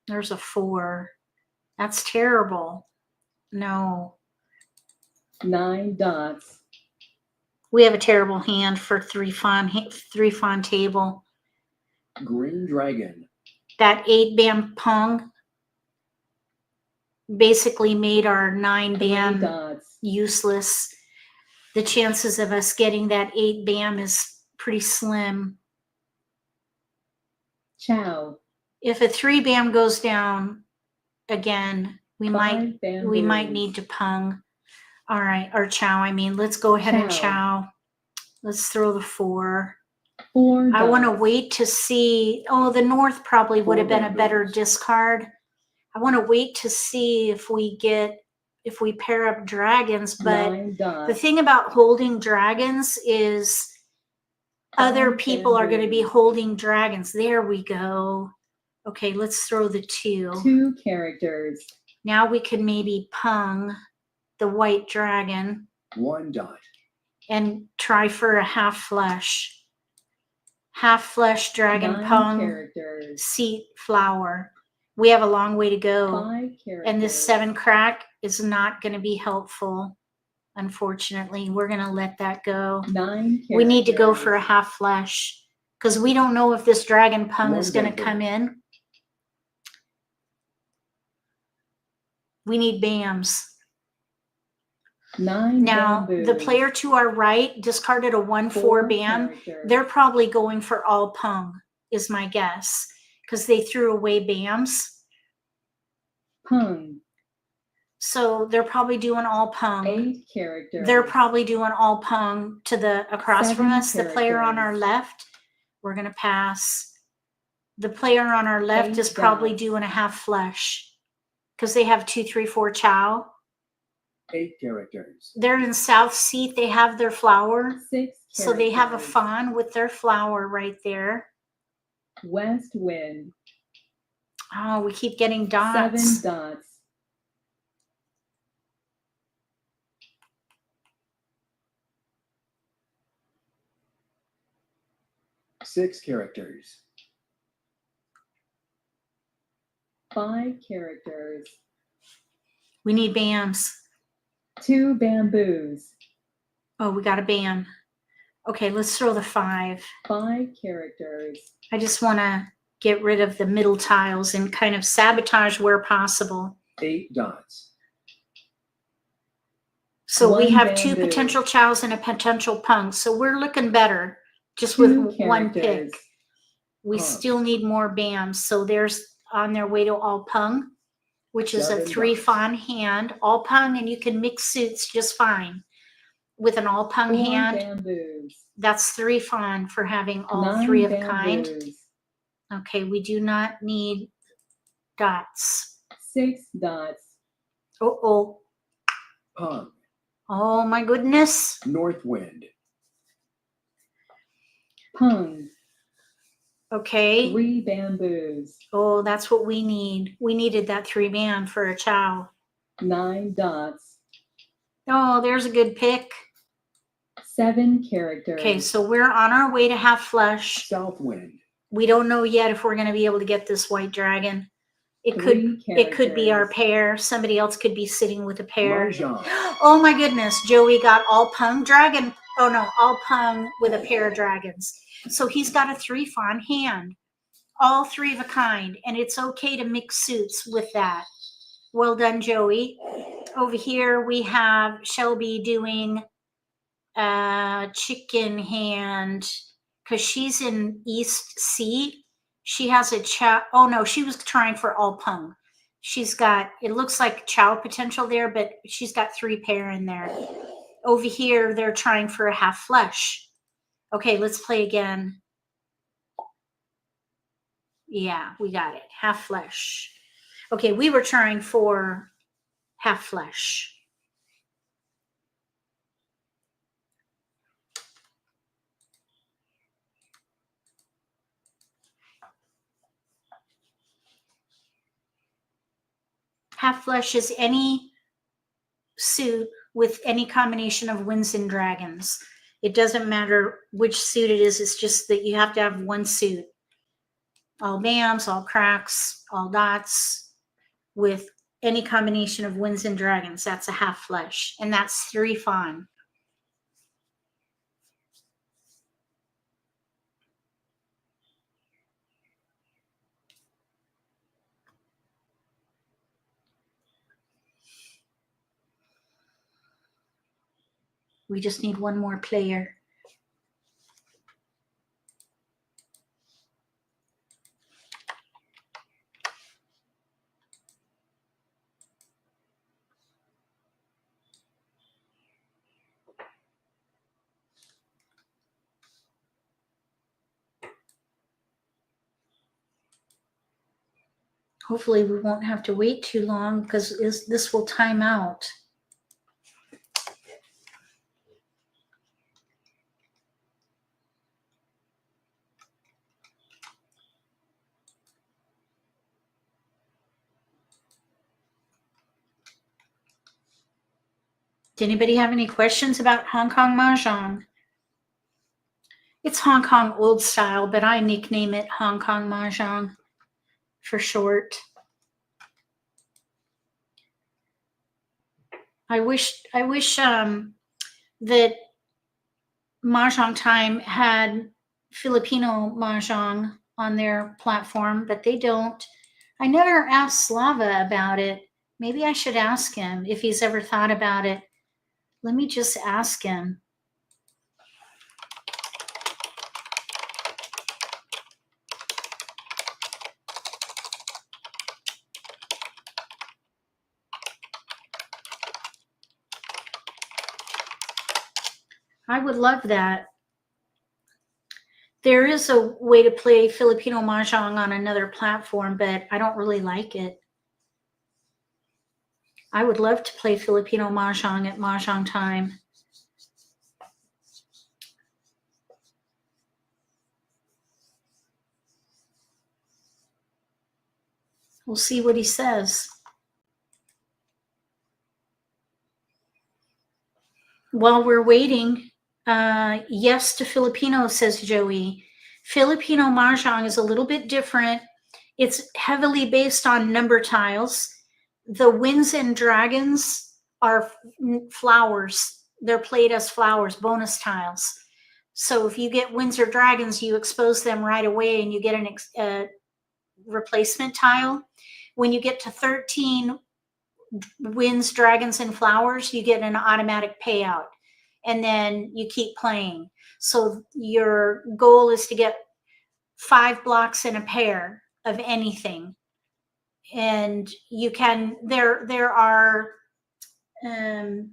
There's a 4. That's terrible. No.
9 dots.
We have a terrible hand for 3 fawn table.
Green dragon.
That 8 bam pung. basically made our 9
3
bam
dots.
useless. The chances of us getting that 8 bam is pretty slim.
Chow.
If a 3 bam goes down again, we
5
might
bamboos.
need to pung. All right, or chow. I mean, let's go ahead and
Chow.
chow. Let's throw the 4.
4
I want to
dots.
wait to see. Oh, the north probably would
4
have been a better
bamboos.
discard. I want to wait to see if we pair up dragons. But
9
the
dots.
thing about holding dragons is other
5
people are going to be
bamboos.
holding dragons. There we go. Okay, let's throw the 2.
2 characters.
Now we can maybe pung the white dragon
1 dot.
and try for a half flush. Half flush dragon
9
pung
characters.
seat flower. We have a long way to go.
5 characters.
And this 7 crack is not going to be helpful. Unfortunately, we're going to let that go.
9 characters.
We need to go for a half flush because we don't know if this dragon pung
1
is going to
bamboo.
come in. We need bams.
9
Now,
bamboos.
the player to our right discarded a 1-4
4
bam.
characters.
They're probably going for all pung, is my guess, because they threw away bams.
Pung.
So they're probably doing all pung.
8 characters.
They're probably doing all pung to the across from
7
us. The player on our
characters.
left, we're going to pass. The player on our left
8
is probably
dots.
doing a half flush because they have 2, 3, 4 chow.
8 characters.
They're in south seat. They have their flower.
6 characters.
So they have a fawn with their flower right there.
West wind.
Oh, we keep getting dots.
7 dots.
Six characters.
5 characters.
We need bams.
2 bamboos.
Oh, we got a bam. Okay, let's throw the 5.
5 characters.
I just want to get rid of the middle tiles and kind of sabotage where possible.
8 dots.
So we
1
have 2
bamboo.
potential chows and a potential pung. So we're looking better just
2
with one pick.
characters.
We
Pungs.
still need more bams. So there's on their way to all pung, which is a
7
3
dots.
fawn hand, all pung, and you can mix suits just fine with an all pung
4
hand.
bamboos.
That's 3 fawn for having all
9
3 of a kind.
bamboos.
Okay, we do not need dots.
6 dots.
Oh,
Pung.
oh my goodness.
North wind.
Pung.
Okay.
3 bamboos.
Oh, that's what we need. We needed that 3 bam for a chow.
9 dots.
Oh, there's a good pick.
7 characters.
Okay, so we're on our way to half flush.
South wind.
We don't know yet if we're going to be able to get this white dragon. It
3
could be our
characters.
pair. Somebody else could be sitting with a pair.
Mahjong.
Oh my goodness, Joey got all pung dragon. Oh no, all pung with a pair of dragons. So he's got a 3 fawn hand, all 3 of a kind, and it's okay to mix suits with that. Well done, Joey. Over here we have Shelby doing chicken hand because she's in East C. She has a chow. Oh no, she was trying for all pung. She's got, it looks like chow potential there, but she's got 3 pair in there. Over here, they're trying for a half flush. Okay, let's play again. Yeah, we got it. Half flush. Okay, we were trying for half flush. Half flush is any suit with any combination of winds and dragons. It doesn't matter which suit it is. It's just that you have to have one suit. All bams, all cracks, all dots with any combination of winds and dragons. That's a half flush, and that's 3 fawn. We just need one more player. Hopefully we won't have to wait too long because this will time out. Does anybody have any questions about Hong Kong Mahjong? It's Hong Kong old style, but I nickname it Hong Kong Mahjong for short. I wish that Mahjong Time had Filipino Mahjong on their platform, but they don't. I never asked Slava about it. Maybe I should ask him if he's ever thought about it. Let me just ask him. I would love that. There is a way to play Filipino Mahjong on another platform, but I don't really like it. I would love to play Filipino Mahjong at Mahjong Time. We'll see what he says. While we're waiting, yes to Filipino, says Joey. Filipino Mahjong is a little bit different. It's heavily based on number tiles. The winds and dragons are flowers. They're played as flowers, bonus tiles. So if you get winds or dragons, you expose them right away and you get a replacement tile. When you get to 13 winds, dragons, and flowers, you get an automatic payout. And then you keep playing. So your goal is to get 5 blocks in a pair of anything. And you can, there are, I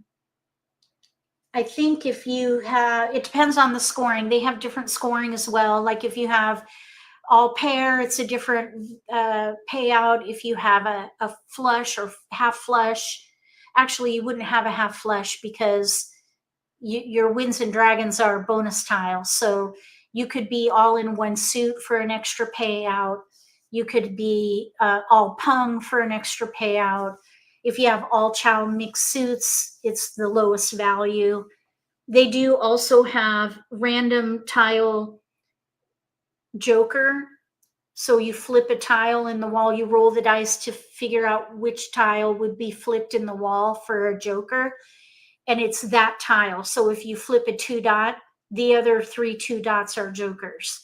think if you have, it depends on the scoring. They have different scoring as well. Like if you have all pair, it's a different payout. If you have a flush or half flush, actually you wouldn't have a half flush because your winds and dragons are bonus tiles. So you could be all in one suit for an extra payout. You could be all pung for an extra payout. If you have all chow mixed suits, it's the lowest value. They do also have random tile joker. So you flip a tile in the wall, you roll the dice to figure out which tile would be flipped in the wall for a joker. And it's that tile. So if you flip a 2 dot, the other 3 2 dots are jokers.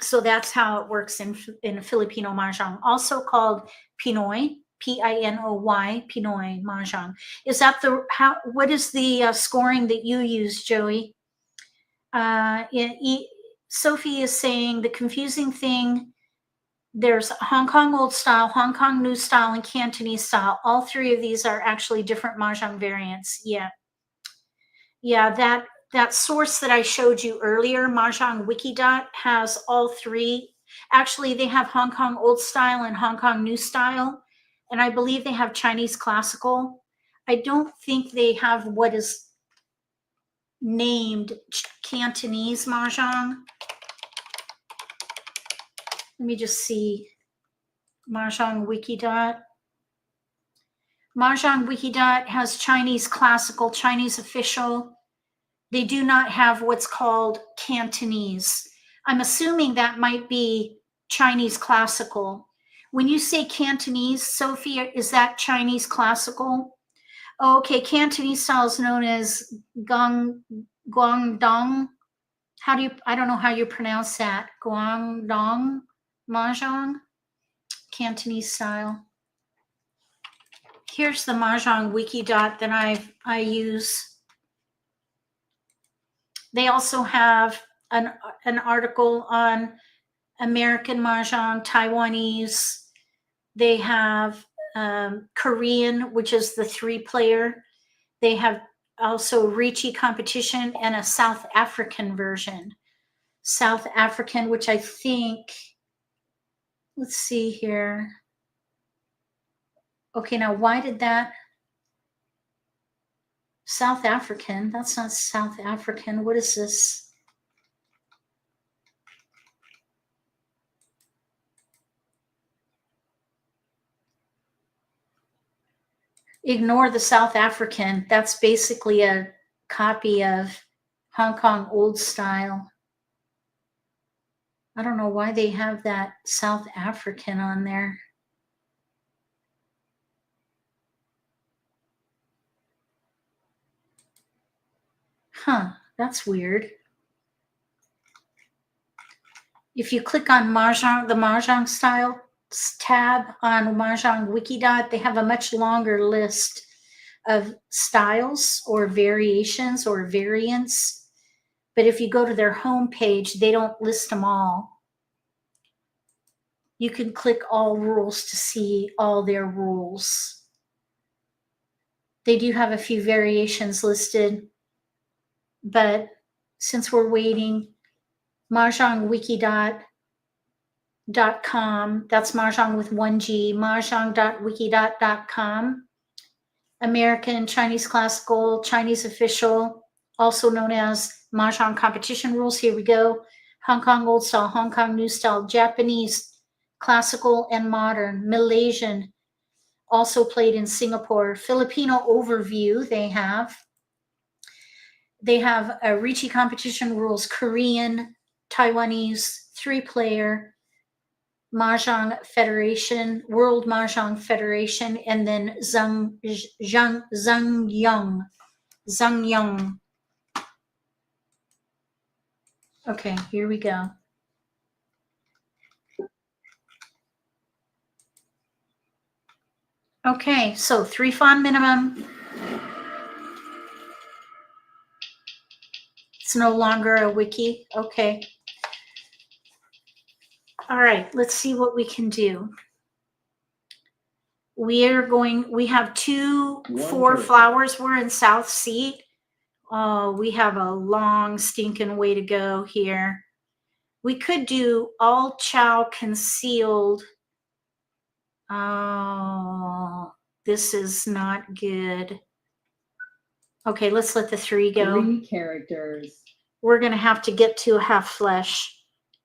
So that's how it works in Filipino Mahjong, also called Pinoy, Pinoy, Pinoy Mahjong. Is that what is the scoring that you use, Joey? Sophie is saying the confusing thing, there's Hong Kong old style, Hong Kong new style, and Cantonese style. All 3 of these are actually different Mahjong variants. Yeah. Yeah, that source that I showed you earlier, Mahjong Wikidot, has all 3. Actually, they have Hong Kong old style and Hong Kong new style. And I believe they have Chinese classical. I don't think they have what is named Cantonese Mahjong. Let me just see. Mahjong Wikidot. Mahjong Wikidot has Chinese classical, Chinese official. They do not have what's called Cantonese. I'm assuming that might be Chinese classical. When you say Cantonese, Sophie, is that Chinese classical? Oh, okay, Cantonese style is known as Guangdong. I don't know how you pronounce that. Guangdong Mahjong, Cantonese style. Here's the Mahjong Wikidot that I use. They also have an article on American Mahjong, Taiwanese. They have Korean, which is the 3-player. They have also Ricci competition and a South African version. South African, which I think, let's see here. Okay, now why did that? South African, that's not South African. What is this? Ignore the South African. That's basically a copy of Hong Kong old style. I don't know why they have that South African on there. Huh, that's weird. If you click on Mahjong, the Mahjong style tab on Mahjong Wikidot, they have a much longer list of styles or variations or variants. But if you go to their home page, they don't list them all. You can click all rules to see all their rules. They do have a few variations listed, but since we're waiting, mahjongwikidot.com, that's Mahjong with 1G, mahjong.wikidot.com, American Chinese Classical, Chinese Official, also known as Mahjong Competition Rules. Here we go. Hong Kong Old Style, Hong Kong New Style, Japanese, Classical and Modern, Malaysian, also played in Singapore, Filipino Overview they have. They have Ricci Competition Rules, Korean, Taiwanese, 3-player, Mahjong Federation, World Mahjong Federation, and then Zhang. Okay, here we go. Okay, so 3 fawn minimum. It's no longer a wiki. Okay. All right, let's see what we can do. We have 2 4 flowers. We're in South Seat. Oh, we have a long stinking way to go here. We could do all chow concealed. Oh, this is not good. Okay, let's let the 3 go.
3 characters.
We're going to have to get to a half flesh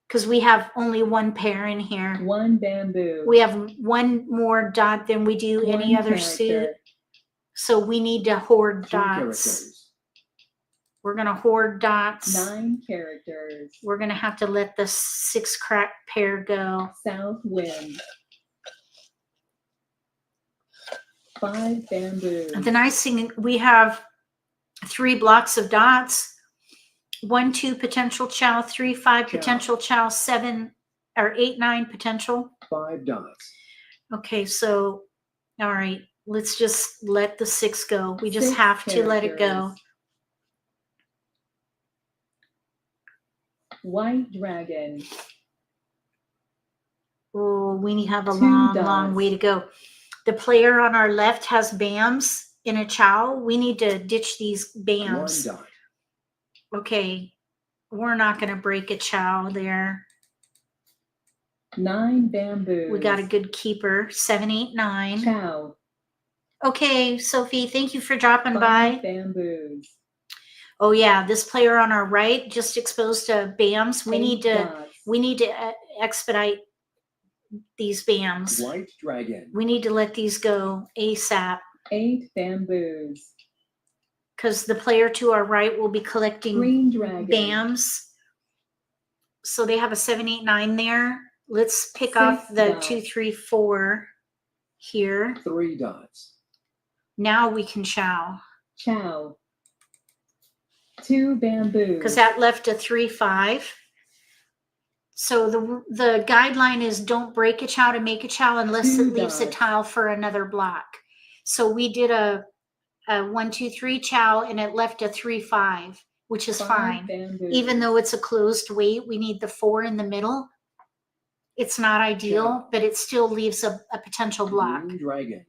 because we have only 1 pair in here.
1 bamboo.
We have 1 more dot than we do any
1
other
character.
suit. So we need to hoard
2
dots.
characters.
We're going to hoard dots.
9 characters.
We're going to have to let the 6 crack pair go.
South wind. 5 bamboo.
The nice thing, we have 3 blocks of dots. 1, 2 potential chow, 3, 5 potential chow, 7 or 8, 9 potential.
5 dots.
Okay, so all right, let's just let the 6 go. We just
6
have to let it go.
characters. White dragon.
Oh, we have a
2
long
dots.
way to go. The player on our left has BAMs in a chow. We need to ditch these
1
BAMs.
dot.
Okay, we're not going to break a chow there.
9 bamboo.
We got a good keeper. 7, 8, 9.
Chow.
Okay, Sophie, thank you for dropping
5
by.
bamboos.
Oh yeah, this player on our right just exposed to BAMs. We
8
need to
dots.
expedite these BAMs.
White dragon.
We need to let these go ASAP
8 bamboos.
because the player to our right will be collecting
Green dragon.
BAMs. So they have a 7, 8, 9 there. Let's pick
6
off the
dots.
2, 3, 4 here.
3 dots.
Now we can chow
Chow. 2 bamboos.
because that left a 3, 5. So the guideline is don't break a chow to make a chow unless
2
it leaves a
dots.
tile for another block. So we did a 1, 2, 3 chow and it left a 3, 5. which is
5
fine.
bamboos.
Even though it's a closed weight, we need the 4 in the middle. It's not ideal,
Ciao.
but it still leaves a potential block.
Green dragon.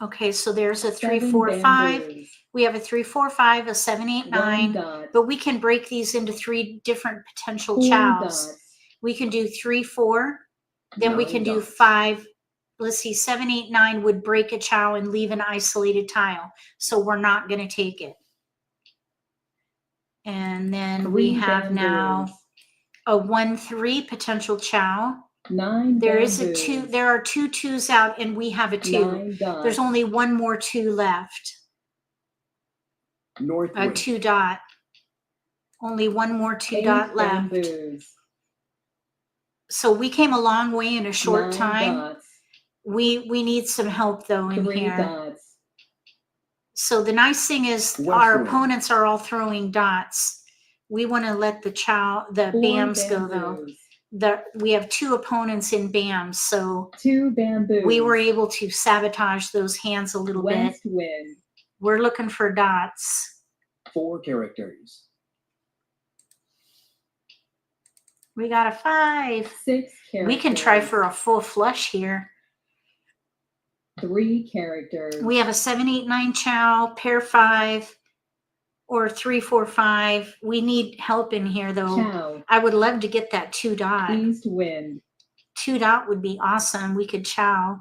Okay, so there's a 3,
7
4, 5.
bamboos.
We have a 3, 4, 5, a 7, 8,
1
9.
dot.
But we can break these into 3 different potential
4
chows.
dots.
We can do 3, 4. Then we
9
can do
dots.
5. Let's see, 7, 8, 9 would break a chow and leave an isolated tile. So we're not going to take it. And then we
3
have now
bamboos.
a 1, 3 potential chow.
9
There
bamboos.
is a 2. There are 2 2s out, and we have a 2.
9 dots.
There's only 1 more 2 left.
North
A
wind.
2 dot. Only 1 more 2
8
dot left.
bamboos.
So we came a long way in a short
9
time.
dots.
We need some help though in
3
here.
dots.
So the nice thing is
West
our
wind.
opponents are all throwing dots. We want to let the
4
BAMs go though.
bamboos.
We have 2 opponents in BAMs, so
2 bamboos.
we were able to sabotage those hands a little bit.
West wind.
We're looking for dots.
4 characters.
We got a 5.
6 characters.
We can try for a full flush here.
3 characters.
We have a 7, 8, 9 chow, pair 5, or 3, 4, 5. We need help in here though.
Chow.
I would love to get that 2 dot.
East wind.
2 dot would be awesome. We could chow.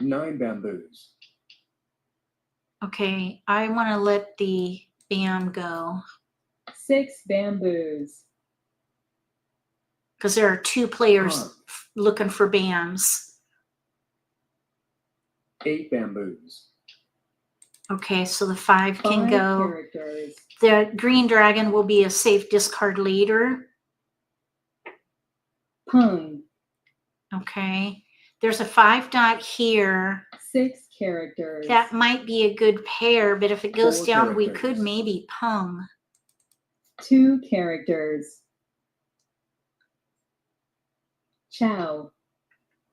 9 bamboos.
Okay, I want to let the BAM go
6 bamboos.
because there are 2 players
Huh.
looking for BAMs.
8 bamboos.
Okay, so the 5 can
5
go.
characters.
The green dragon will be a safe discard later.
Pung.
Okay, there's a 5 dot here.
6 characters.
That might be a good pair, but if it goes
4
down, we
characters.
could maybe pung.
2 characters. Chow.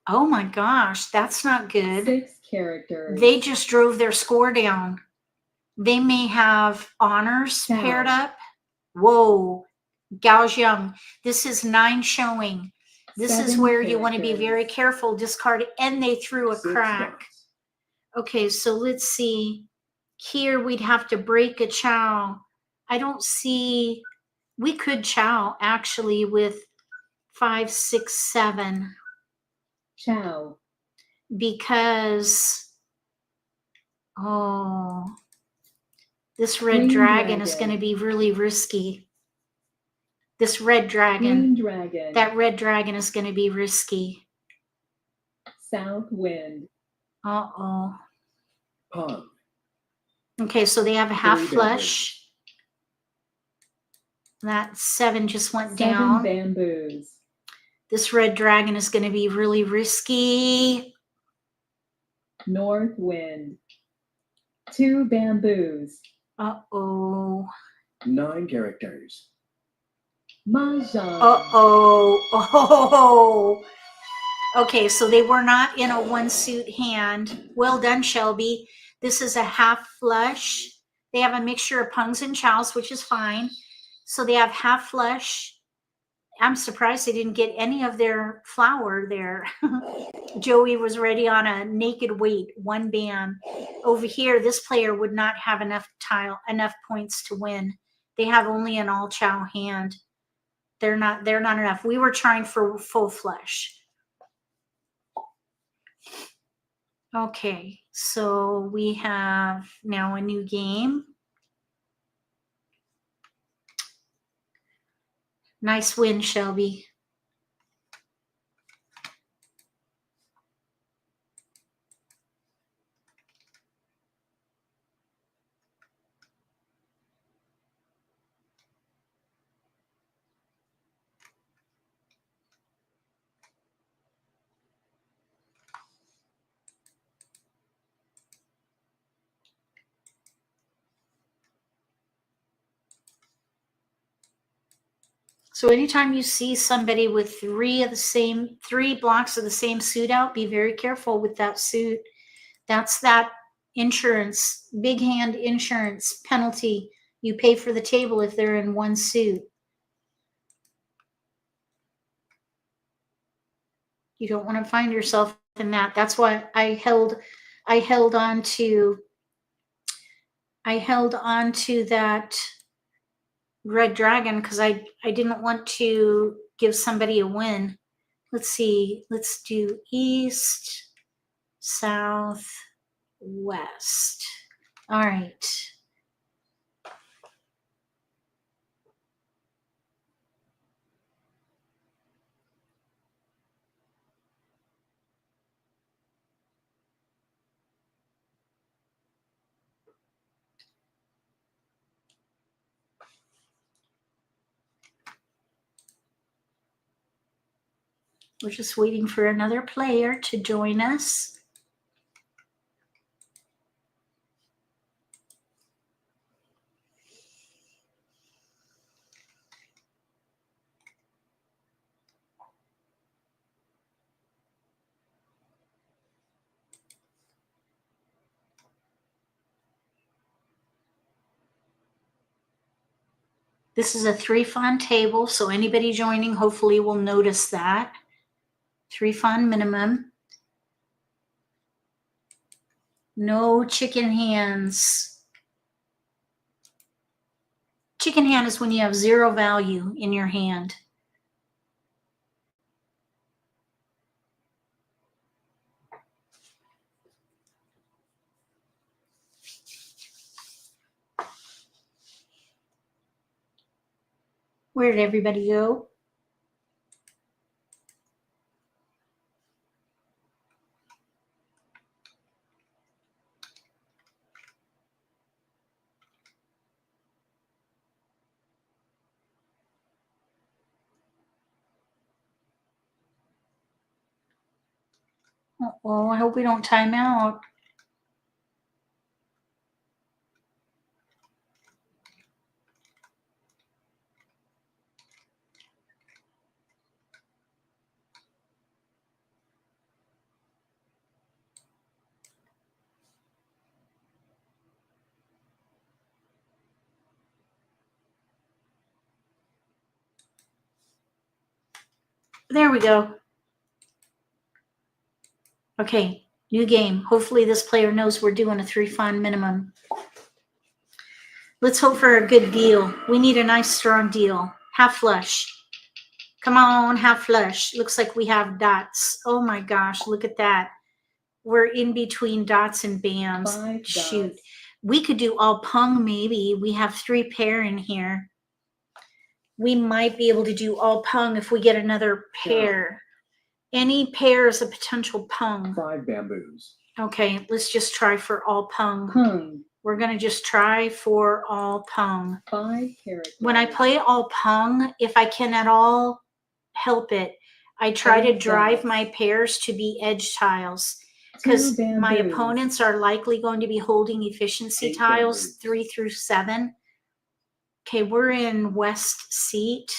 Oh my gosh, that's not good.
6 characters.
They just drove their score down. They may have honors
Chow.
paired up. Whoa, Gaojiang. This is 9 showing. This is
7
where you want to be
characters.
very careful. Discard, and they threw a
6
crack.
dots.
Okay, so let's see. Here we'd have to break a chow. I don't see. We could chow actually with 5, 6, 7
Chow.
because this red
Green
dragon is
dragon.
going to be really risky. This red dragon,
Green dragon.
that red dragon is going to be risky.
South wind.
Uh-oh.
Pung.
Okay, so they have a half
3
flush. That 7 just went
7
down.
bamboos.
This red dragon is going to be really risky.
North wind. 2 bamboos.
Uh-oh.
9 characters.
Mahjong.
Uh-oh. Oh. Okay, so they were not in a 1 suit hand. Well done, Shelby. This is a half flush. They have a mixture of pungs and chows, which is fine. So they have half flush. I'm surprised they didn't get any of their flour there. Joey was ready on a naked weight, 1 BAM. Over here, this player would not have enough points to win. They have only an all chow hand. They're not enough. We were trying for full flush. Okay, so we have now a new game. Nice win, Shelby. So anytime you see somebody with 3 blocks of the same suit out, be very careful with that suit. That's that insurance, big hand insurance penalty. You pay for the table if they're in one suit. You don't want to find yourself in that. That's why I held on to that red dragon, because I didn't want to give somebody a win. Let's see. Let's do east, south, west. All right. We're just waiting for another player to join us. This is a 3 fawn table, so anybody joining hopefully will notice that. 3 fawn minimum. No chicken hands. Chicken hand is when you have 0 value in your hand. Where did everybody go? Uh-oh, I hope we don't time out. There we go. Okay, new game. Hopefully this player knows we're doing a 3 fawn minimum. Let's hope for a good deal. We need a nice strong deal. Half flush. Come on, half flush. Looks like we have dots. Oh my gosh, look at that. We're in between dots and bams.
5
Shoot.
dots.
We could do all pung maybe. We have 3 pair in here. We might be able to do all pung if we get another pair. Any pair is a potential pung.
5 bamboos.
Okay, let's just try for all pung.
Pung.
We're going to just try for all pung.
5 characters.
When I play all pung, if I can at all help it, I try to
8
drive
dots.
my pairs to be edge tiles,
2
because my
bamboos.
opponents are likely going to be holding efficiency
8
tiles
bamboos.
3 through 7. Okay, we're in west seat.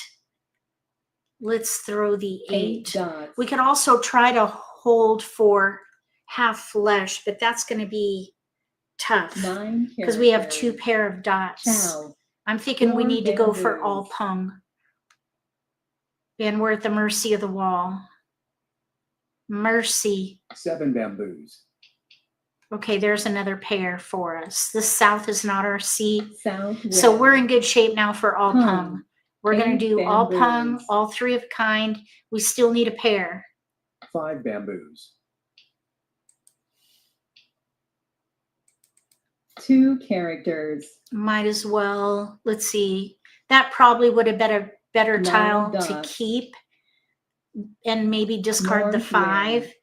Let's throw the
8
8.
dots.
We could also try to hold for half flesh, but that's going to be tough
9
because we have
characters.
2 pair of dots.
Chow.
I'm thinking we
4
need to go for
bamboos.
all pung. And we're at the mercy of the wall. Mercy.
7 bamboos.
Okay, there's another pair for us. The south is not our seat.
South wind.
So we're in good shape now for all
Pung.
pung. We're going
8
to do all pung,
bamboos.
all 3 of a kind. We still need a pair.
5 bamboos.
2 characters.
Might as well. Let's see. That probably would have been a better
9
tile to
dots.
keep and maybe discard the
North
5,
wind.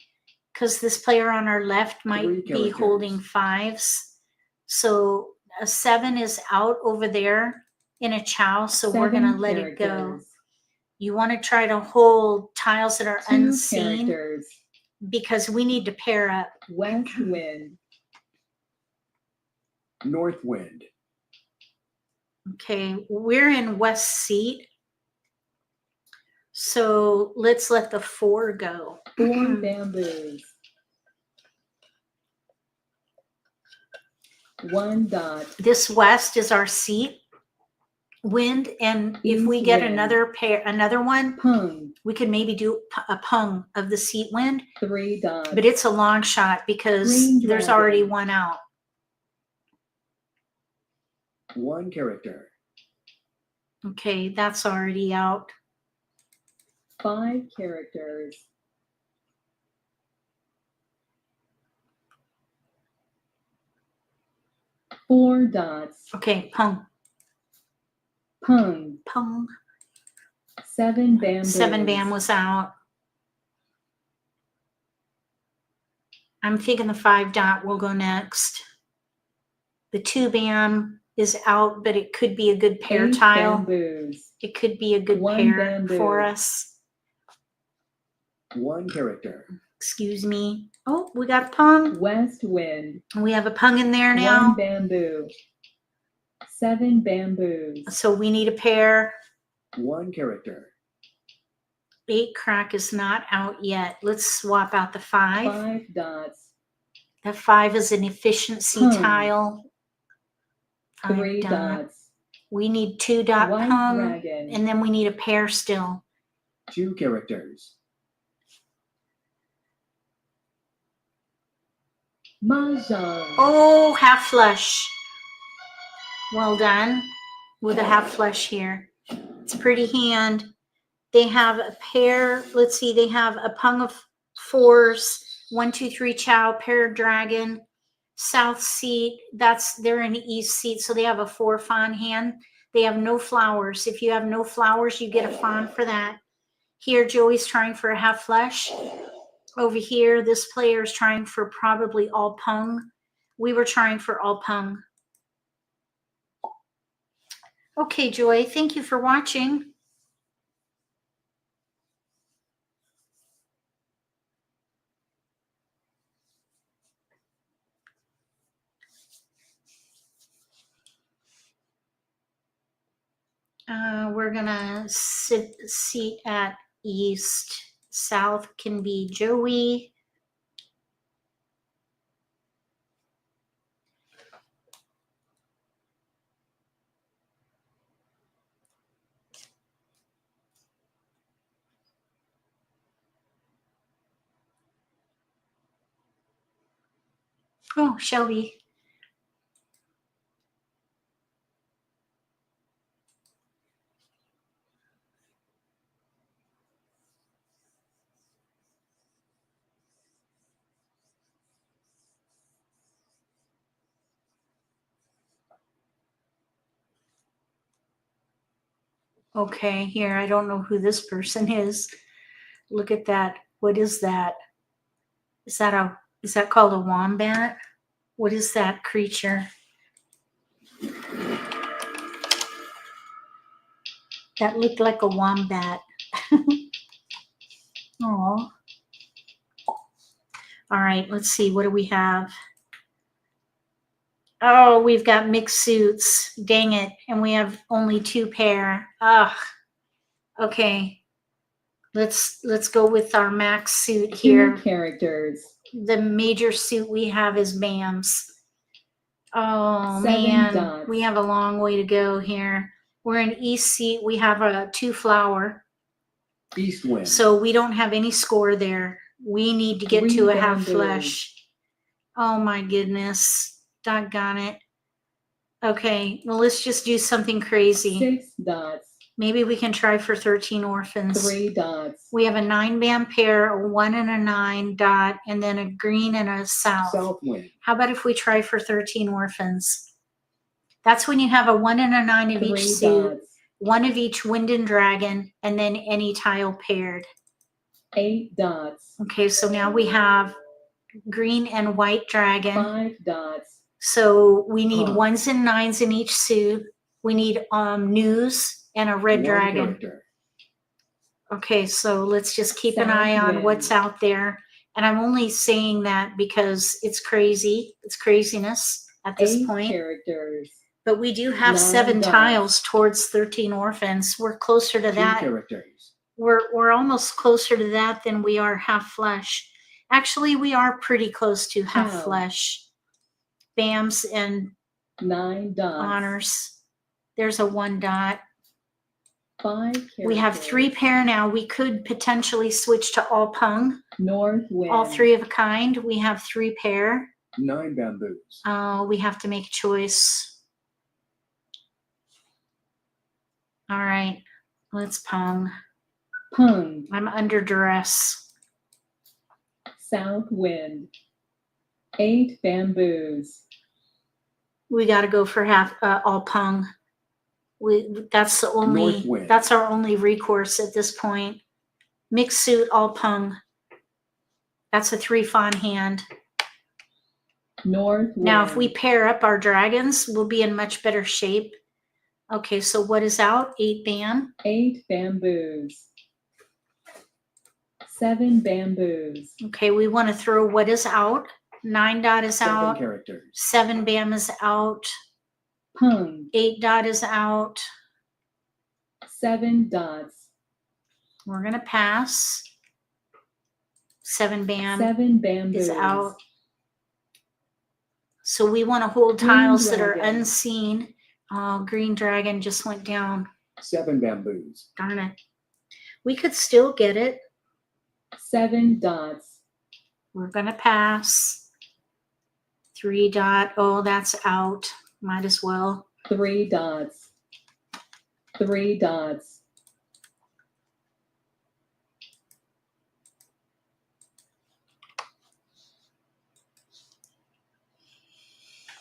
because this player on our left might
3
be
characters.
holding 5s. So a 7 is out over there in a chow, so we're going to
7
let it go.
characters.
You want to try to hold tiles that are
2
unseen
characters.
because we need to pair up.
West wind.
North wind.
Okay, we're in west seat. So let's let the 4 go.
4 bamboos. 1 dot.
This west is our seat wind, and if we
East
get
wind.
another one,
Pung.
we could maybe do a pung of the seat wind,
3 dots.
but it's a long shot because
Green
there's
dragon.
already one out.
1 character.
Okay, that's already out.
5 characters. 4 dots.
Okay, pung,
Pung.
pung.
7 bamboos.
7 bam was out. I'm thinking the 5 dot will go next. The 2 bam is out, but it could be a good pair
8
tile.
bamboos.
It could be a good
1
pair
bamboo.
for us.
1 character.
Excuse me. Oh, we got a pung.
West wind.
We have a pung in there
1
now.
bamboo. 7 bamboos.
So we need a pair.
1 character.
8 crack is not out yet. Let's swap out the 5.
5 dots.
That 5 is an efficiency
Pung.
tile. 5
3
dot.
dots.
We need 2 dot
White
pung,
dragon.
and then we need a pair still.
2 characters.
Mahjong.
Oh, half flush. Well done with a half flush here. It's a pretty hand. They have a pair. Let's see. They have a pung of 4s. 1, 2, 3 chow, pair dragon, south seat. They're in the east seat. So they have a 4 fawn hand. They have no flowers. If you have no flowers, you get a fawn for that. Here, Joey's trying for a half flush. Over here, this player is trying for probably all pung. We were trying for all pung. Okay, Joy, thank you for watching. We're gonna seat at east. South can be Joey. Oh, Shelby. Okay, here, I don't know who this person is. Look at that. What is that? Is that called a wombat? What is that creature? That looked like a wombat. Oh. All right, let's see. What do we have? Oh, we've got mixed suits. Dang it. And we have only 2 pair. Ugh. Okay. Let's go with our max suit
2
here.
characters.
The major suit we have is BAM's. Oh,
7
man.
dots.
We have a long way to go here. We're in east seat. We have a 2 flower.
East wind.
So we don't have any score there. We need to get
3
to a half
bamboos.
flush. Oh my goodness. Doggone it. Okay, well, let's just do something crazy.
6 dots.
Maybe we can try for 13 orphans.
3 dots.
We have a 9 bam pair, a 1 and a 9 dot, and then a green and a south.
South wind.
How about if we try for 13 orphans? That's when you have a 1 and a 9 of
3
each suit,
dots.
1 of each wind and dragon, and then any tile paired.
8 dots.
Okay, so now we have green and white dragon.
5 dots.
So we need
Huh.
1s and 9s in each suit. We need news and a red
1
dragon.
character.
Okay, so let's just keep an
South
eye on
wind.
what's out there. And I'm only saying that because it's crazy. It's craziness at this
8
point.
characters.
But we do have
9
7
dots.
tiles towards 13 orphans. We're closer to
2
that.
characters.
We're almost closer to that than we are half flush. Actually, we are pretty close to half
Cow.
flush. bams and
9 dots.
honors. There's a 1 dot.
5 characters.
We have 3 pair now. We could potentially switch to all pung,
North wind.
all 3 of a kind. We have 3 pair.
9 bamboos.
We have to make a choice. All right, let's pung.
Pung.
I'm under duress.
South wind. 8 bamboos.
We got to go for half all pung. That's the
North
only.
wind.
That's our only recourse at this point. Mixed suit, all pung. That's a 3 fawn hand.
North wind.
Now, if we pair up our dragons, we'll be in much better shape. Okay, so what is out? 8 bam.
8 bamboos. 7 bamboos.
Okay, we want to throw what is out. 9 dot is
7
out.
characters.
7 bam is out.
Pung.
8 dot is out.
7 dots.
We're going to pass. 7 bam
7 bamboos.
is out. So we want to hold
Green
tiles that are
dragon.
unseen. Oh, green dragon just went down.
7 bamboos.
Darn it. We could still get it.
7 dots.
We're going to pass. 3 dot. Oh, that's out. Might as well.
3 dots. 3 dots.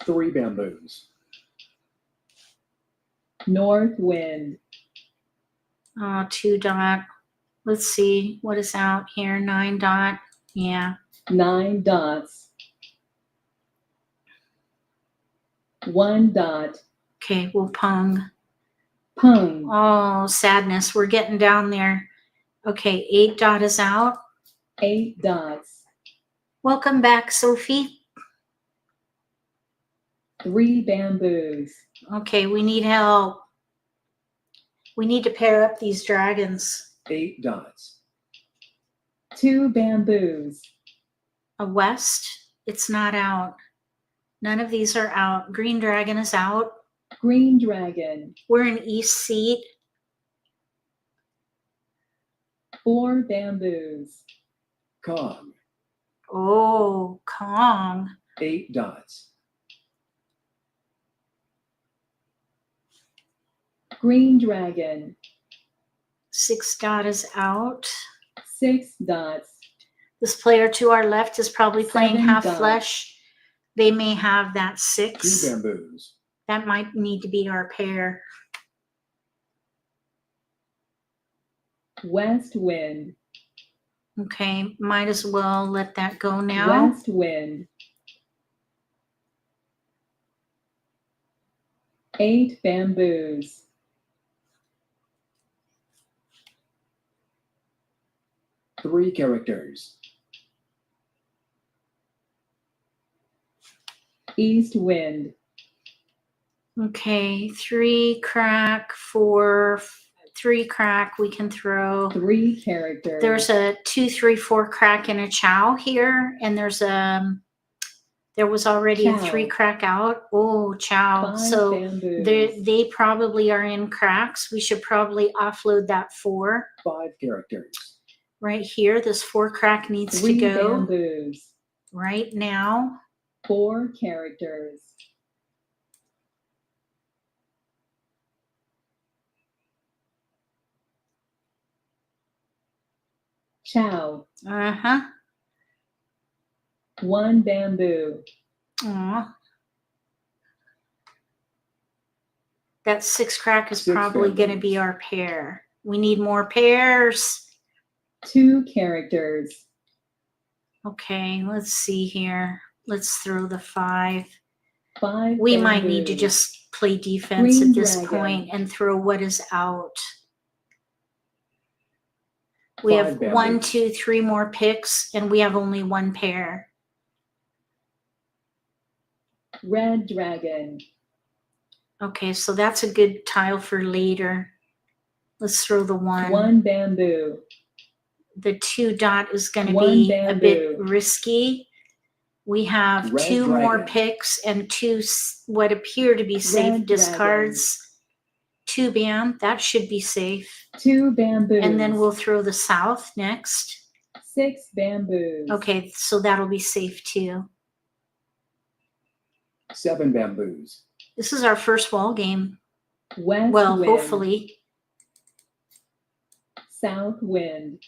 3 bamboos.
North wind.
2 dot. Let's see what is out here. 9 dot. Yeah.
9 dots. 1 dot.
Okay, we'll pung.
Pung.
Oh, sadness. We're getting down there. Okay, 8 dot is out.
8 dots.
Welcome back, Sophie.
3 bamboos.
Okay, we need help. We need to pair up these dragons.
8 dots.
2 bamboos.
A west, it's not out. None of these are out. Green dragon is out.
Green dragon.
We're in east seat.
4 bamboos.
Kong.
Oh, Kong.
8 dots.
Green dragon.
6 dot is out.
6 dots.
This player to our left is probably playing
7
half
dots.
flesh. They may have that
2
6.
bamboos.
That might need to be our pair.
West wind.
Okay, might as well let that go now.
West wind. 8 bamboos.
Three characters.
East wind.
Okay, 3 crack, 4, 3 crack we can throw.
3 characters.
There's a 2, 3, 4 crack and a chow here, and there was already a
Chow.
3 crack out. Oh, chow.
5
So
bamboos.
they probably are in cracks. We should probably offload that 4
5 characters.
right here. This 4 crack needs
3
to go
bamboos.
right now.
4 characters. Chow.
Uh-huh.
1 bamboo.
Aw. That 6 crack is
6
probably going to
bamboos.
be our pair. We need more pairs.
2 characters.
Okay, let's see here. Let's throw the 5.
5
We might need to
bamboos.
just play defense
Green
at this
dragon.
point and throw what is out. We
5
have
bamboos.
1, 2, 3 more picks, and we have only 1 pair.
Red dragon.
Okay, so that's a good tile for later. Let's throw the 1.
1 bamboo.
The 2 dot is going to
1
be a bit
bamboo.
risky. We have
Red
two more
dragon.
picks and two what appear to be safe
Red
discards. 2 bam, that should be safe.
2 bamboos.
And then we'll throw the south next.
6 bamboos.
Okay, so that'll be safe too.
7 bamboos.
This is our first wall game.
West
Well,
wind.
hopefully.
South wind.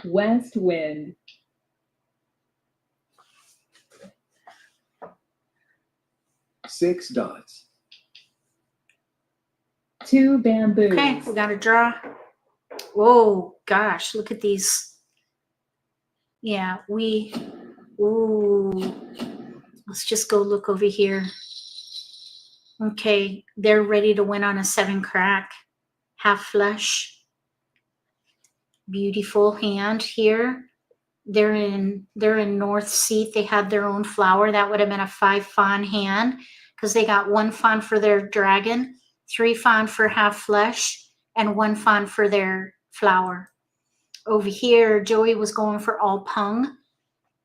West wind.
6 dots.
2 bamboos.
Okay, we got a draw. Whoa, gosh, look at these. Yeah, ooh, let's just go look over here. Okay, they're ready to win on a 7 crack. Half flush. Beautiful hand here. They're in north seat. They had their own flower. That would have been a 5 fawn hand because they got 1 fawn for their dragon, 3 fawn for half flush, and 1 fawn for their flower. Over here, Joey was going for all pung.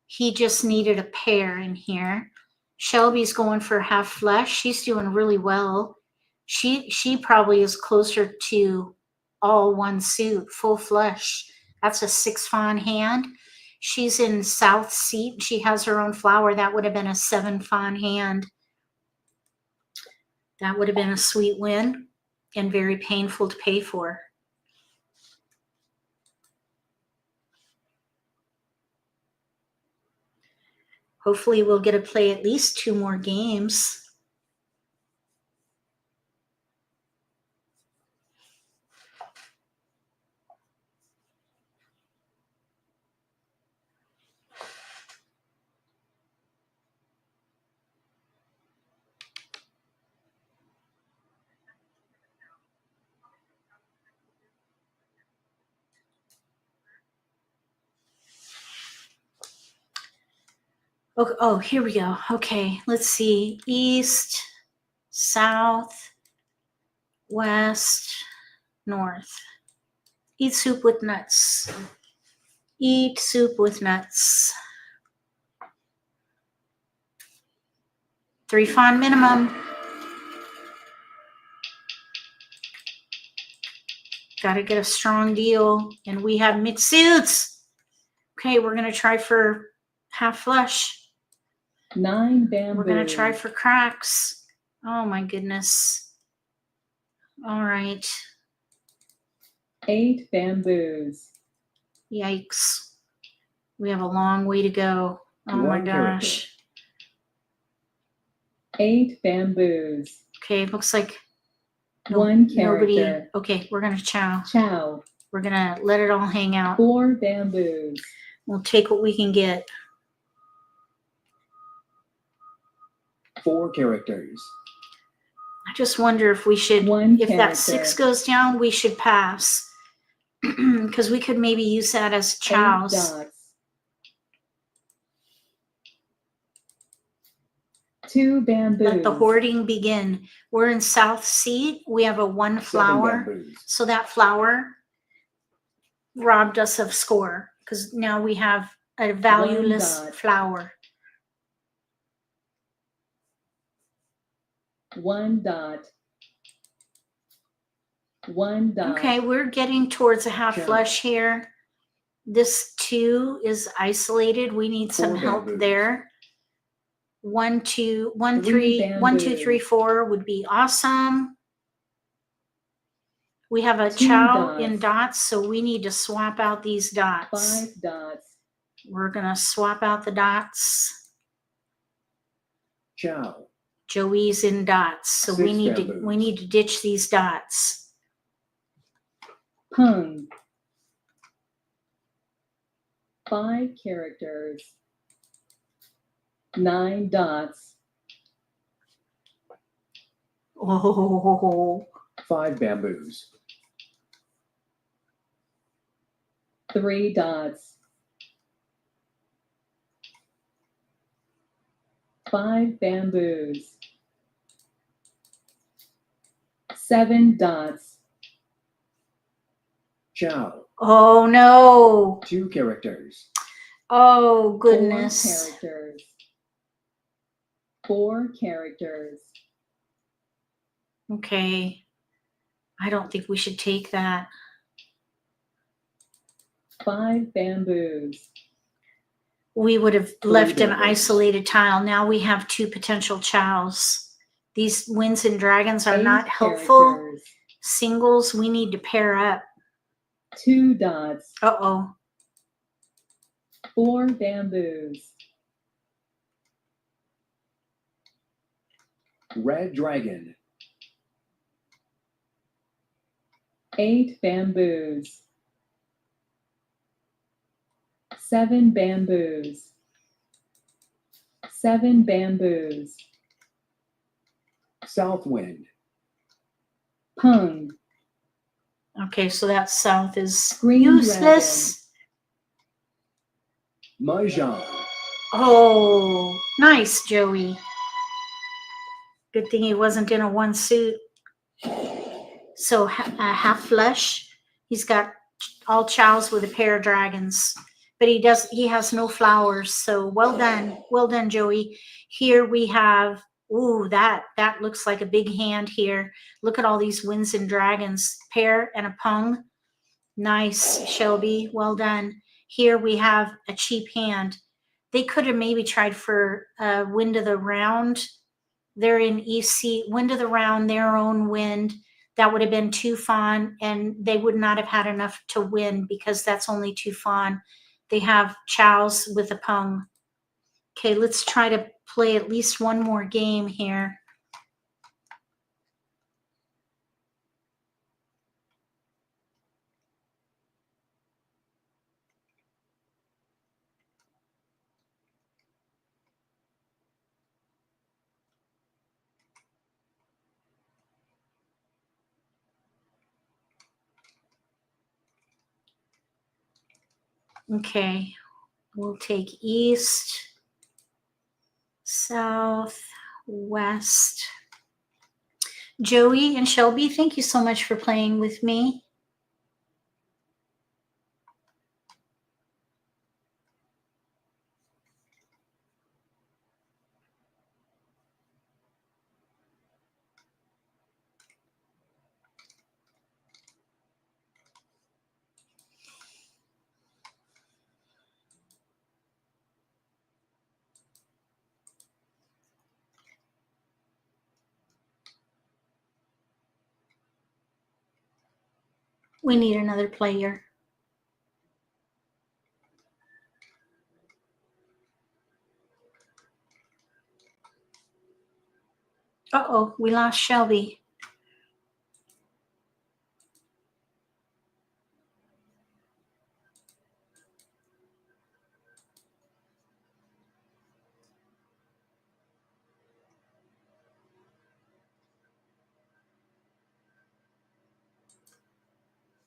He just needed a pair in here. Shelby's going for half flush. She's doing really well. She probably is closer to all 1 suit, full flush. That's a 6 fawn hand. She's in south seat. She has her own flower. That would have been a 7 fawn hand. That would have been a sweet win and very painful to pay for. Hopefully we'll get to play at least 2 more games. Okay, oh, here we go. Okay, let's see. East, south, west, north. Eat soup with nuts. Eat soup with nuts. 3 fawn minimum. Got to get a strong deal. And we have mixed suits. Okay, we're going to try for half flush.
9 bamboos.
We're going to try for cracks. Oh my goodness. All right.
8 bamboos.
Yikes. We have a long way to go. Oh my
1 character.
gosh.
8 bamboos.
Okay, looks like
1
nobody.
character.
Okay, we're going to chow.
Chow.
We're going to let it all hang out.
4 bamboos.
We'll take what we can get.
4 characters.
I just wonder if we should,
1
if that
character.
6 goes down, we should pass. Because we could maybe use that as
8
chows.
dots. 2 bamboos.
Let the hoarding begin. We're in south seat. We have a 1
7
flower.
bamboos.
So that flower robbed us of score because now we have a valueless
dot.
flower.
1 dot. 1 dot.
Okay, we're getting towards a half
Sure.
flush here. This 2 is isolated. We need some
4
help
bamboos.
there. 1, 2, 1,
3
3, 1, 2, 3,
bamboos.
4 would be awesome. We have a
2
chow in
dots.
dots, so we need to swap out these dots.
5 dots.
We're gonna swap out the dots.
Chow.
Joey's in dots, so
6
we need
bamboos.
to ditch these dots.
Pung. 5 characters. 9 dots.
Oh,
5 bamboos.
3 dots. 5 bamboos. 7 dots.
Chow.
oh no!
2 characters.
Oh
4
goodness!
characters. 4 characters.
Okay. I don't think we should take that.
5 bamboos.
We would have
3
left an
bamboos.
isolated tile. Now we have 2 potential chows. These winds and dragons are
8
not helpful.
characters.
Singles, we need to pair up.
2 dots.
Uh-oh.
4 bamboos.
Red dragon.
8 bamboos. 7 bamboos. 7 bamboos.
South wind.
Pung.
Okay, so that south is
Green
useless.
Mahjong.
Oh, nice, Joey. Good thing he wasn't in a 1 suit. So half flush. He's got all chows with a pair of dragons, but he has no flowers. So well done, Joey. Here we have, ooh, that looks like a big hand here. Look at all these winds and dragons, pair and a pung. Nice, Shelby, well done. Here we have a cheap hand. They could have maybe tried for wind of the round. They're in EC, wind of the round, their own wind. That would have been 2 fawn, and they would not have had enough to win because that's only 2 fawn. They have chows with a pung. Okay, let's try to play at least one more game here. Okay, we'll take east, south, west. Joey and Shelby, thank you so much for playing with me. We need another player. Uh-oh, we lost Shelby.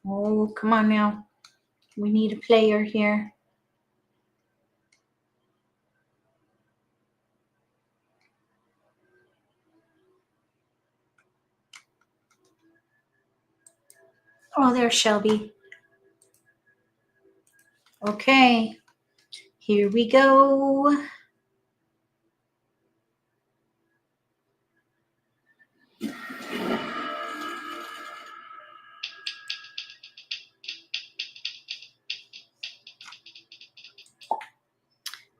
Oh, come on now. We need a player here. Oh, there's Shelby. Okay, here we go.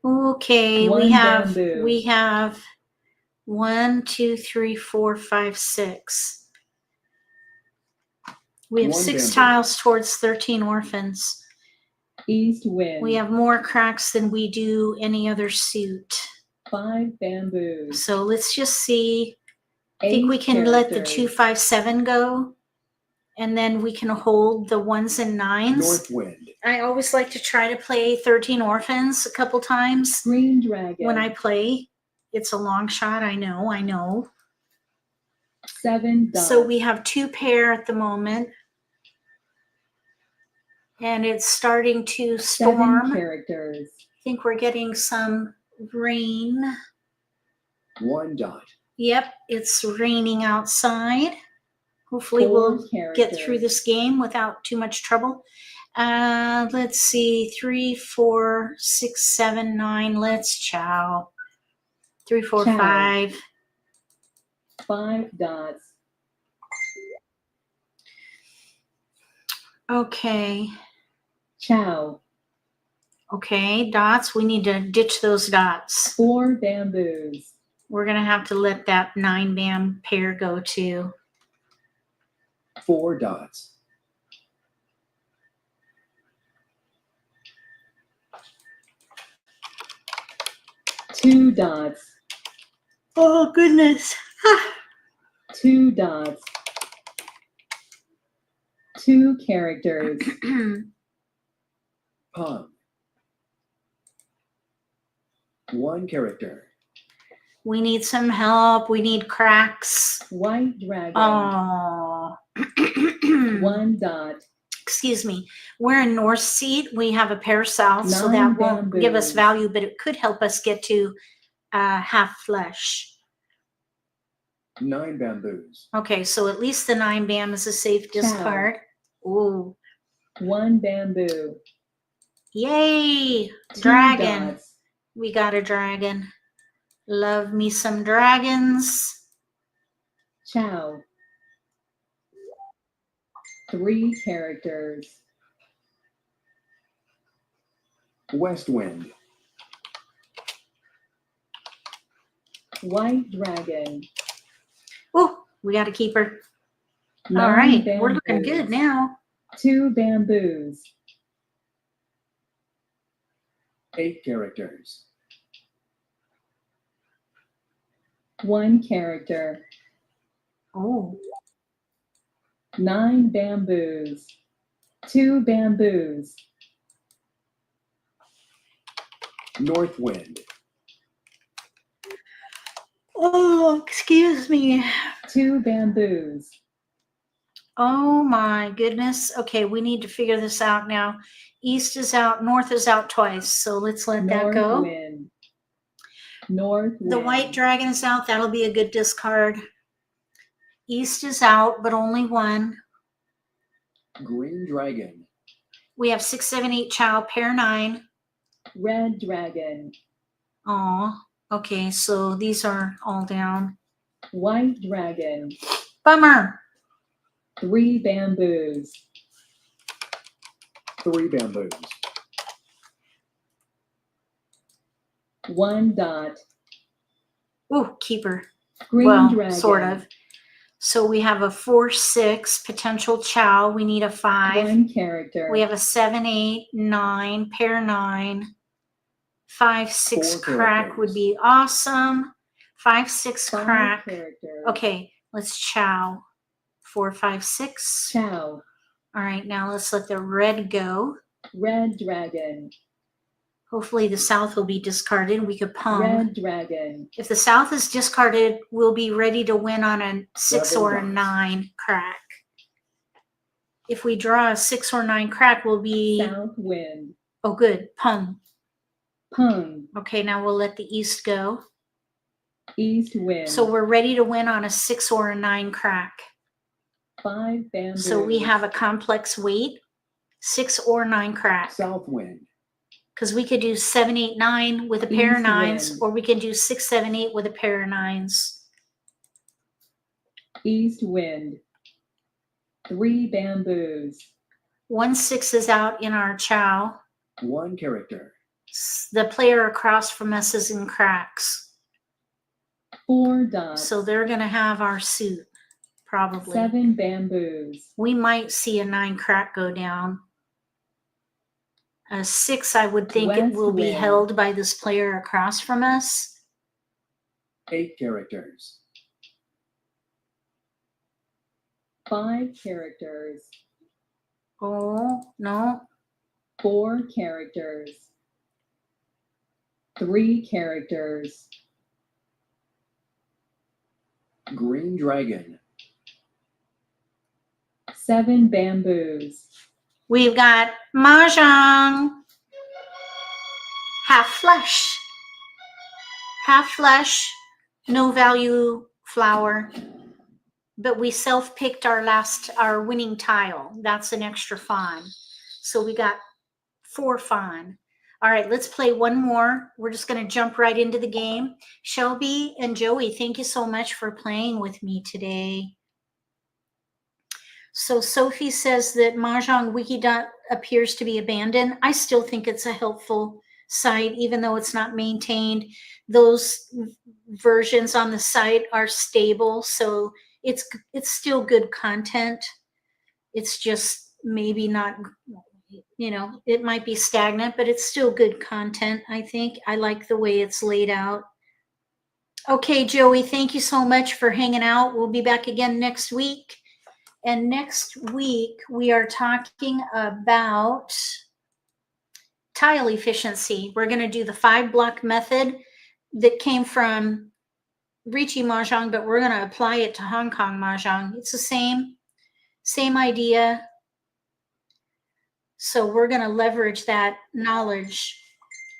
Okay,
One
we
bamboo.
have 1, 2, 3, 4, 5, 6. We have
1
6
bamboo.
tiles towards 13 orphans.
East wind.
We have more cracks than we do any other suit.
5 bamboos.
So let's just see. I
8
think we can let the
characters.
2, 5, 7 go. And then we can hold the 1s and 9s.
North wind.
I always like to try to play 13 orphans a couple times
Green dragon.
when I play. It's a long shot, I know.
7 dots.
So we have 2 pair at the moment. And it's starting to
7
storm.
characters.
I think we're getting some rain.
1 dot.
Yep, it's raining outside. Hopefully
4
we'll
characters.
get through this game without too much trouble. Let's see, 3, 4, 6, 7, 9. Let's chow. 3, 4,
Ciao.
5.
5 dots.
Okay.
Ciao.
Okay, dots. We need to ditch those dots.
4 bamboos.
We're going to have to let that 9 bam pair go too.
4 dots.
Two dots.
Oh, goodness.
2 dots. 2 characters.
Pong. 1 character.
We need some help. We need cracks.
White dragon.
Oh.
1 dot.
Excuse me. We're in north seat. We have a pair south, so
9
that won't give us
bamboos.
value, but it could help us get to half flush.
9 bamboos.
Okay, so at least the 9 bam is a safe
Ciao.
discard. Ooh.
1 bamboo.
Yay!
2
Dragon.
dots.
We got a dragon. Love me some dragons.
Ciao. 3 characters.
West wind.
White dragon.
Oh, we got a keeper.
9
All right,
bamboos.
we're looking good now.
2 bamboos.
8 characters.
1 character.
Oh,
9 bamboos. 2 bamboos.
North wind.
oh, excuse me.
2 bamboos.
Oh my goodness. Okay, we need to figure this out now. East is out, north is out twice. So let's let that
North
go.
wind. North wind.
The white dragon is out. That'll be a good discard. East is out, but only 1.
Green dragon.
We have 6, 7, 8 chow, pair 9.
Red dragon.
Oh, okay. So these are all down.
White dragon.
Bummer.
3 bamboos.
3 bamboos.
1 dot.
Ooh, keeper.
Green
Well,
dragon.
sort of. So we have a 4, 6 potential chow. We need a 5.
1 character.
We have a 7, 8, 9, pair 9. 5, 6
4
crack would
characters.
be awesome. 5, 6
5
crack.
characters.
Okay, let's chow. 4, 5, 6.
Ciao.
All right, now let's let the red go.
Red dragon.
Hopefully the south will be discarded. We could pump.
Red dragon.
If the south is discarded, we'll be ready to win on a 6
7
or a
dice.
9 crack. If we draw a 6 or 9 crack, we'll be,
South wind.
oh good, pung.
Pung.
Okay, now we'll let the east go.
East wind.
So we're ready to win on a 6 or a 9 crack.
5 bamboos.
So we have a complex weight, 6 or 9 crack.
South wind.
Because we could do 7, 8, 9 with a pair of
East
9s,
wind.
or we can do 6, 7, 8 with a pair of 9s.
East wind. 3 bamboos.
1, 6 is out in our chow.
1 character.
The player across from us is in cracks.
4 dots.
So they're going to have our suit, probably.
7 bamboos.
We might see a 9 crack go down. A 6, I would think it
West
will be
wind.
held by this player across from us.
8 characters.
5 characters.
Oh, no.
4 characters. 3 characters.
Green dragon.
7 bamboos.
We've got Mahjong. Half flush. Half flush. No value flower. But we self-picked our winning tile. That's an extra fawn. So we got 4 fawn. All right, let's play one more. We're just going to jump right into the game. Shelby and Joey, thank you so much for playing with me today. So Sophie says that Mahjong Wikidot appears to be abandoned. I still think it's a helpful site, even though it's not maintained. Those versions on the site are stable, so it's still good content. It's just maybe not, you know, it might be stagnant, but it's still good content, I think. I like the way it's laid out. Okay, Joey, thank you so much for hanging out. We'll be back again next week. And next week, we are talking about tile efficiency. We're going to do the 5-block method that came from Ricci Mahjong, but we're going to apply it to Hong Kong Mahjong. It's the same idea. So we're going to leverage that knowledge.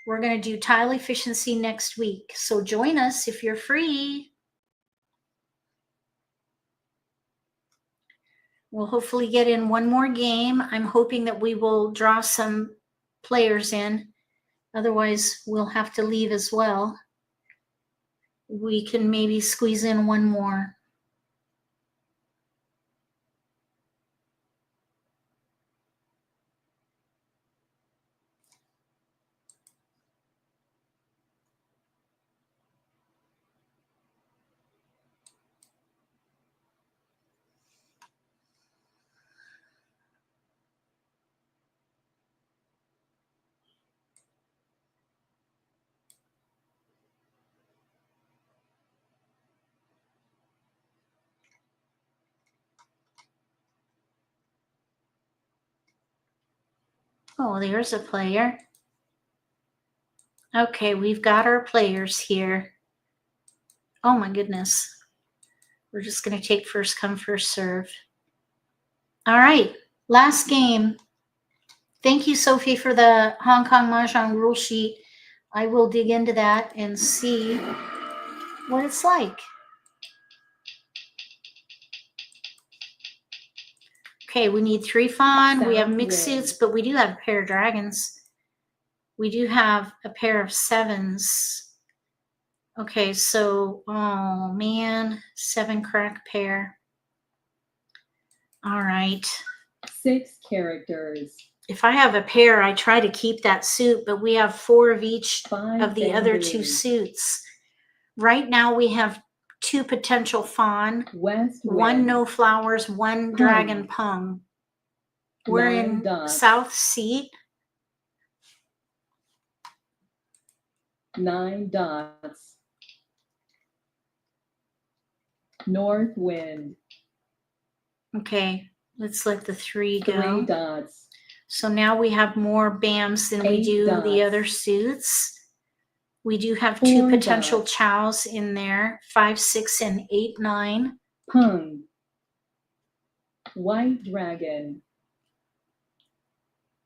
We're going to do tile efficiency next week. So join us if you're free. We'll hopefully get in one more game. I'm hoping that we will draw some players in. Otherwise, we'll have to leave as well. We can maybe squeeze in one more. Oh, there's a player. Okay, we've got our players here. Oh my goodness. We're just going to take first come, first serve. All right, last game. Thank you, Sophie, for the Hong Kong Mahjong rule sheet. I will dig into that and see what it's like. Okay, we need 3 fawn. We have mixed suits, but we do have a pair of dragons. We do have a pair of 7s. Okay, so, oh man, 7 crack pair. All right.
6 characters.
If I have a pair, I try to keep that suit, but we have 4 of each
5
of the other 2 suits. Right now we have 2 potential fawn,
West
1
wind.
no flowers, 1 dragon pung. We're
9
in
dots.
south seat.
9 dots. North wind.
Okay, let's let the 3 go.
3 dots.
So now we have more BAMs than we
8
do the
dots.
other suits. We do have
4
2 potential
dots.
chows in there, 5, 6, and 8, 9.
Pung. White dragon.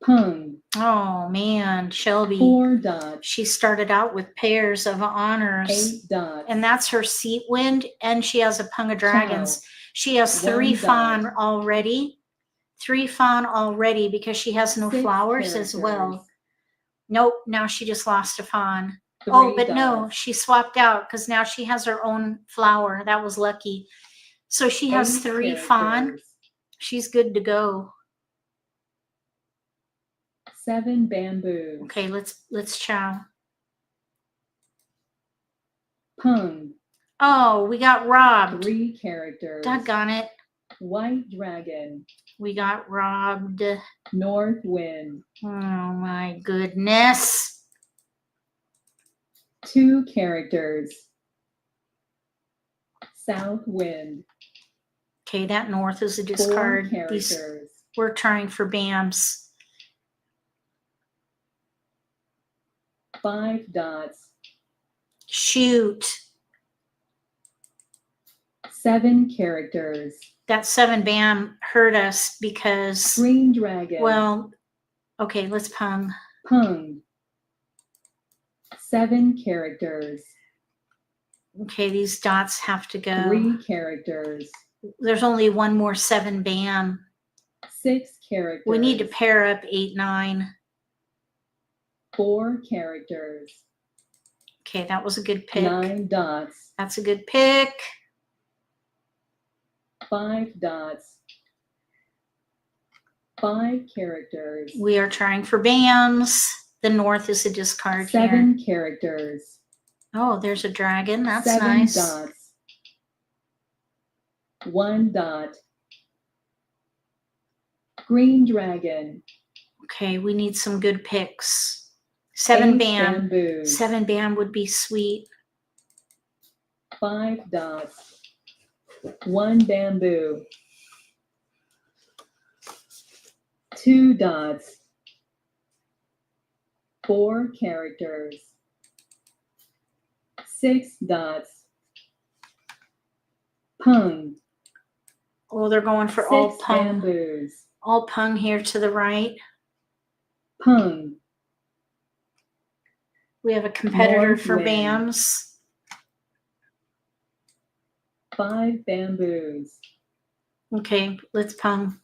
Pung.
Oh man, Shelby.
4 dots.
She started out with pairs of honors.
8 dots.
And that's her seat wind, and she has a pung of dragons.
Chow.
She has 3
1
fawn
dot.
already. 3 fawn already because she has no
6
flowers as well.
characters.
Nope, now she just lost a fawn.
3
Oh, but no,
dots.
she swapped out because now she has her own flower. That was lucky. So she has
8
3 fawn.
characters.
She's good to go.
7 bamboos.
Okay, let's chow.
Pung.
Oh, we got robbed.
3 characters.
Doggone it.
White dragon.
We got robbed.
North wind.
Oh my goodness.
2 characters. South wind.
Okay, that north is a
4
discard.
characters.
We're trying for BAMs.
5 dots.
Shoot.
7 characters.
That 7 BAM hurt us because,
Green dragon.
well, okay, let's pung.
Pung. 7 characters.
Okay, these dots have to go.
3 characters.
There's only 1 more 7 BAM.
6 characters.
We need to pair up 8, 9.
4 characters.
Okay, that was a good pick.
9 dots.
That's a good pick.
5 dots. 5 characters.
We are trying for BAMs. The north is a discard
7
here.
characters.
Oh, there's a dragon. That's
7
nice.
dots. 1 dot. Green dragon.
Okay, we need some good picks. 7
8
BAM.
bamboos.
7 BAM would be sweet.
5 dots. 1 bamboo. 2 dots. 4 characters. 6 dots. Pung.
Oh, they're going for
6
all pung.
bamboos.
All pung here to the right.
Pung.
We have a competitor
North
for
wind.
BAMs.
5 bamboos.
Okay, let's pung.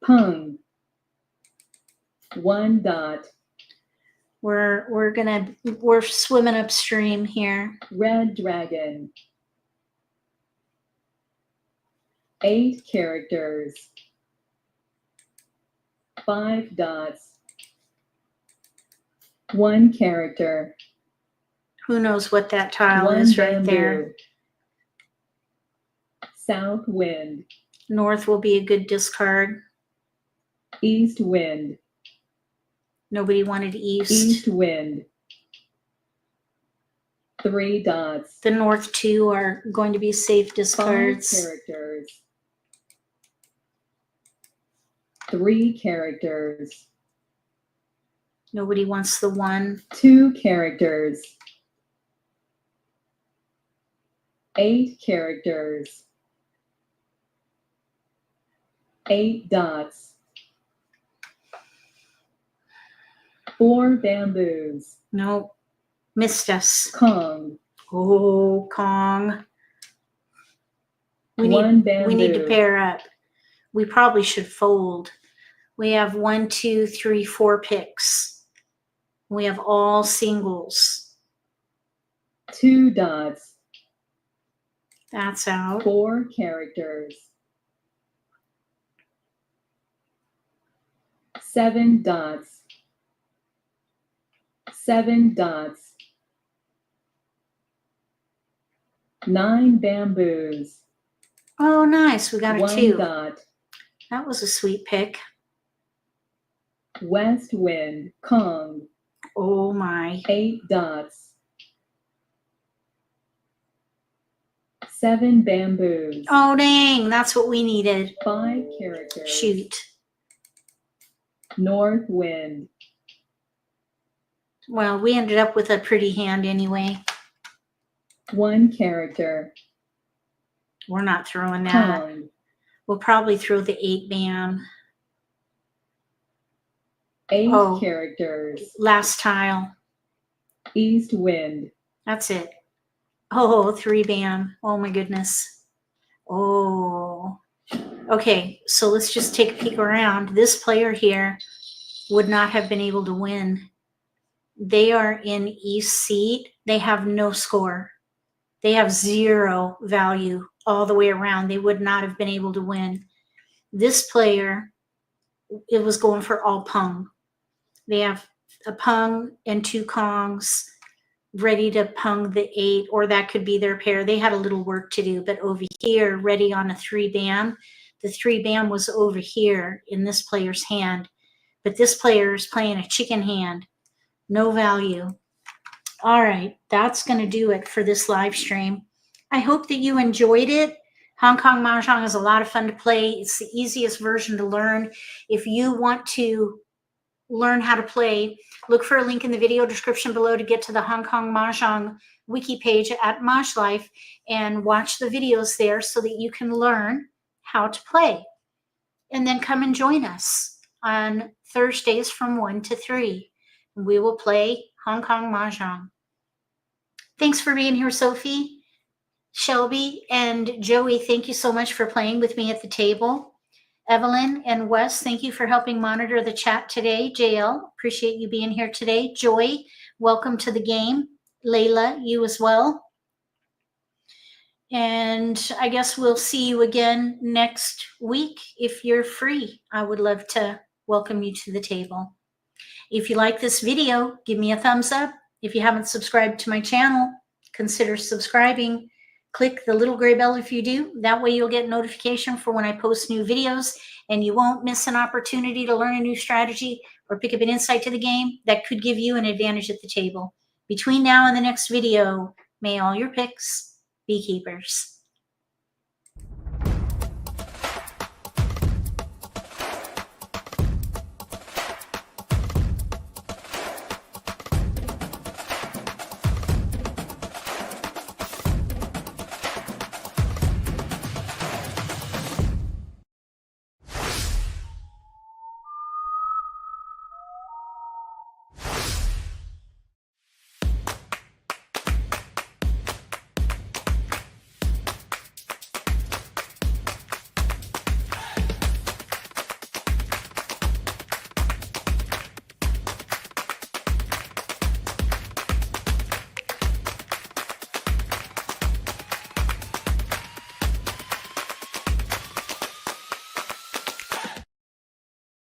Pung. 1 dot.
We're swimming upstream here.
Red dragon. 8 characters. 5 dots. 1 character.
Who knows what that tile
1
is right
bamboo.
there.
South wind.
North will be a good discard.
East wind.
Nobody wanted east.
East wind. 3 dots.
The north 2 are going to be safe
5
discards.
characters. 3 characters.
Nobody wants the 1.
2 characters. 8 characters. 8 dots. 4 bamboos.
Nope. Missed us.
Kong.
Oh, Kong. We
1
we need to
bamboo.
pair up. We probably should fold. We have 1, 2, 3, 4 picks. We have all singles.
2 dots.
That's out.
4 characters. 7 dots. 7 dots. 9 bamboos.
Oh, nice. We got a
1
2.
dot.
That was a sweet pick.
West wind. Kong.
Oh, my.
8 dots. 7 bamboos.
Oh, dang. That's what we needed.
5 characters.
Shoot.
North wind.
Well, we ended up with a pretty hand anyway.
1 character.
We're not throwing that.
Kong.
We'll probably throw the 8 BAM.
8
Oh.
characters.
Last tile.
East wind.
That's it. Oh, 3 BAM. Oh, my goodness. Oh. Okay, so let's just take a peek around. This player here would not have been able to win. They are in East seat. They have no score. They have 0 value all the way around. They would not have been able to win. This player, it was going for all pung. They have a pung and 2 kongs ready to pung the 8, or that could be their pair. They had a little work to do, but over here, ready on a 3 BAM. The 3 BAM was over here in this player's hand, but this player is playing a chicken hand. No value. All right, that's going to do it for this live stream. I hope that you enjoyed it. Hong Kong Mahjong is a lot of fun to play. It's the easiest version to learn. If you want to learn how to play, look for a link in the video description below to get to the Hong Kong Mahjong wiki page at MAHJLIFE and watch the videos there so that you can learn how to play. And then come and join us on Thursdays from 1 to 3. We will play Hong Kong Mahjong. Thanks for being here, Sophie, Shelby, and Joey. Thank you so much for playing with me at the table. Evelyn and Wes, thank you for helping monitor the chat today. JL, appreciate you being here today. Joy, welcome to the game. Layla, you as well. And I guess we'll see you again next week if you're free. I would love to welcome you to the table. If you like this video, give me a thumbs up. If you haven't subscribed to my channel, consider subscribing. Click the little gray bell if you do. That way you'll get notification for when I post new videos, and you won't miss an opportunity to learn a new strategy or pick up an insight to the game that could give you an advantage at the table. Between now and the next video, may all your picks be keepers.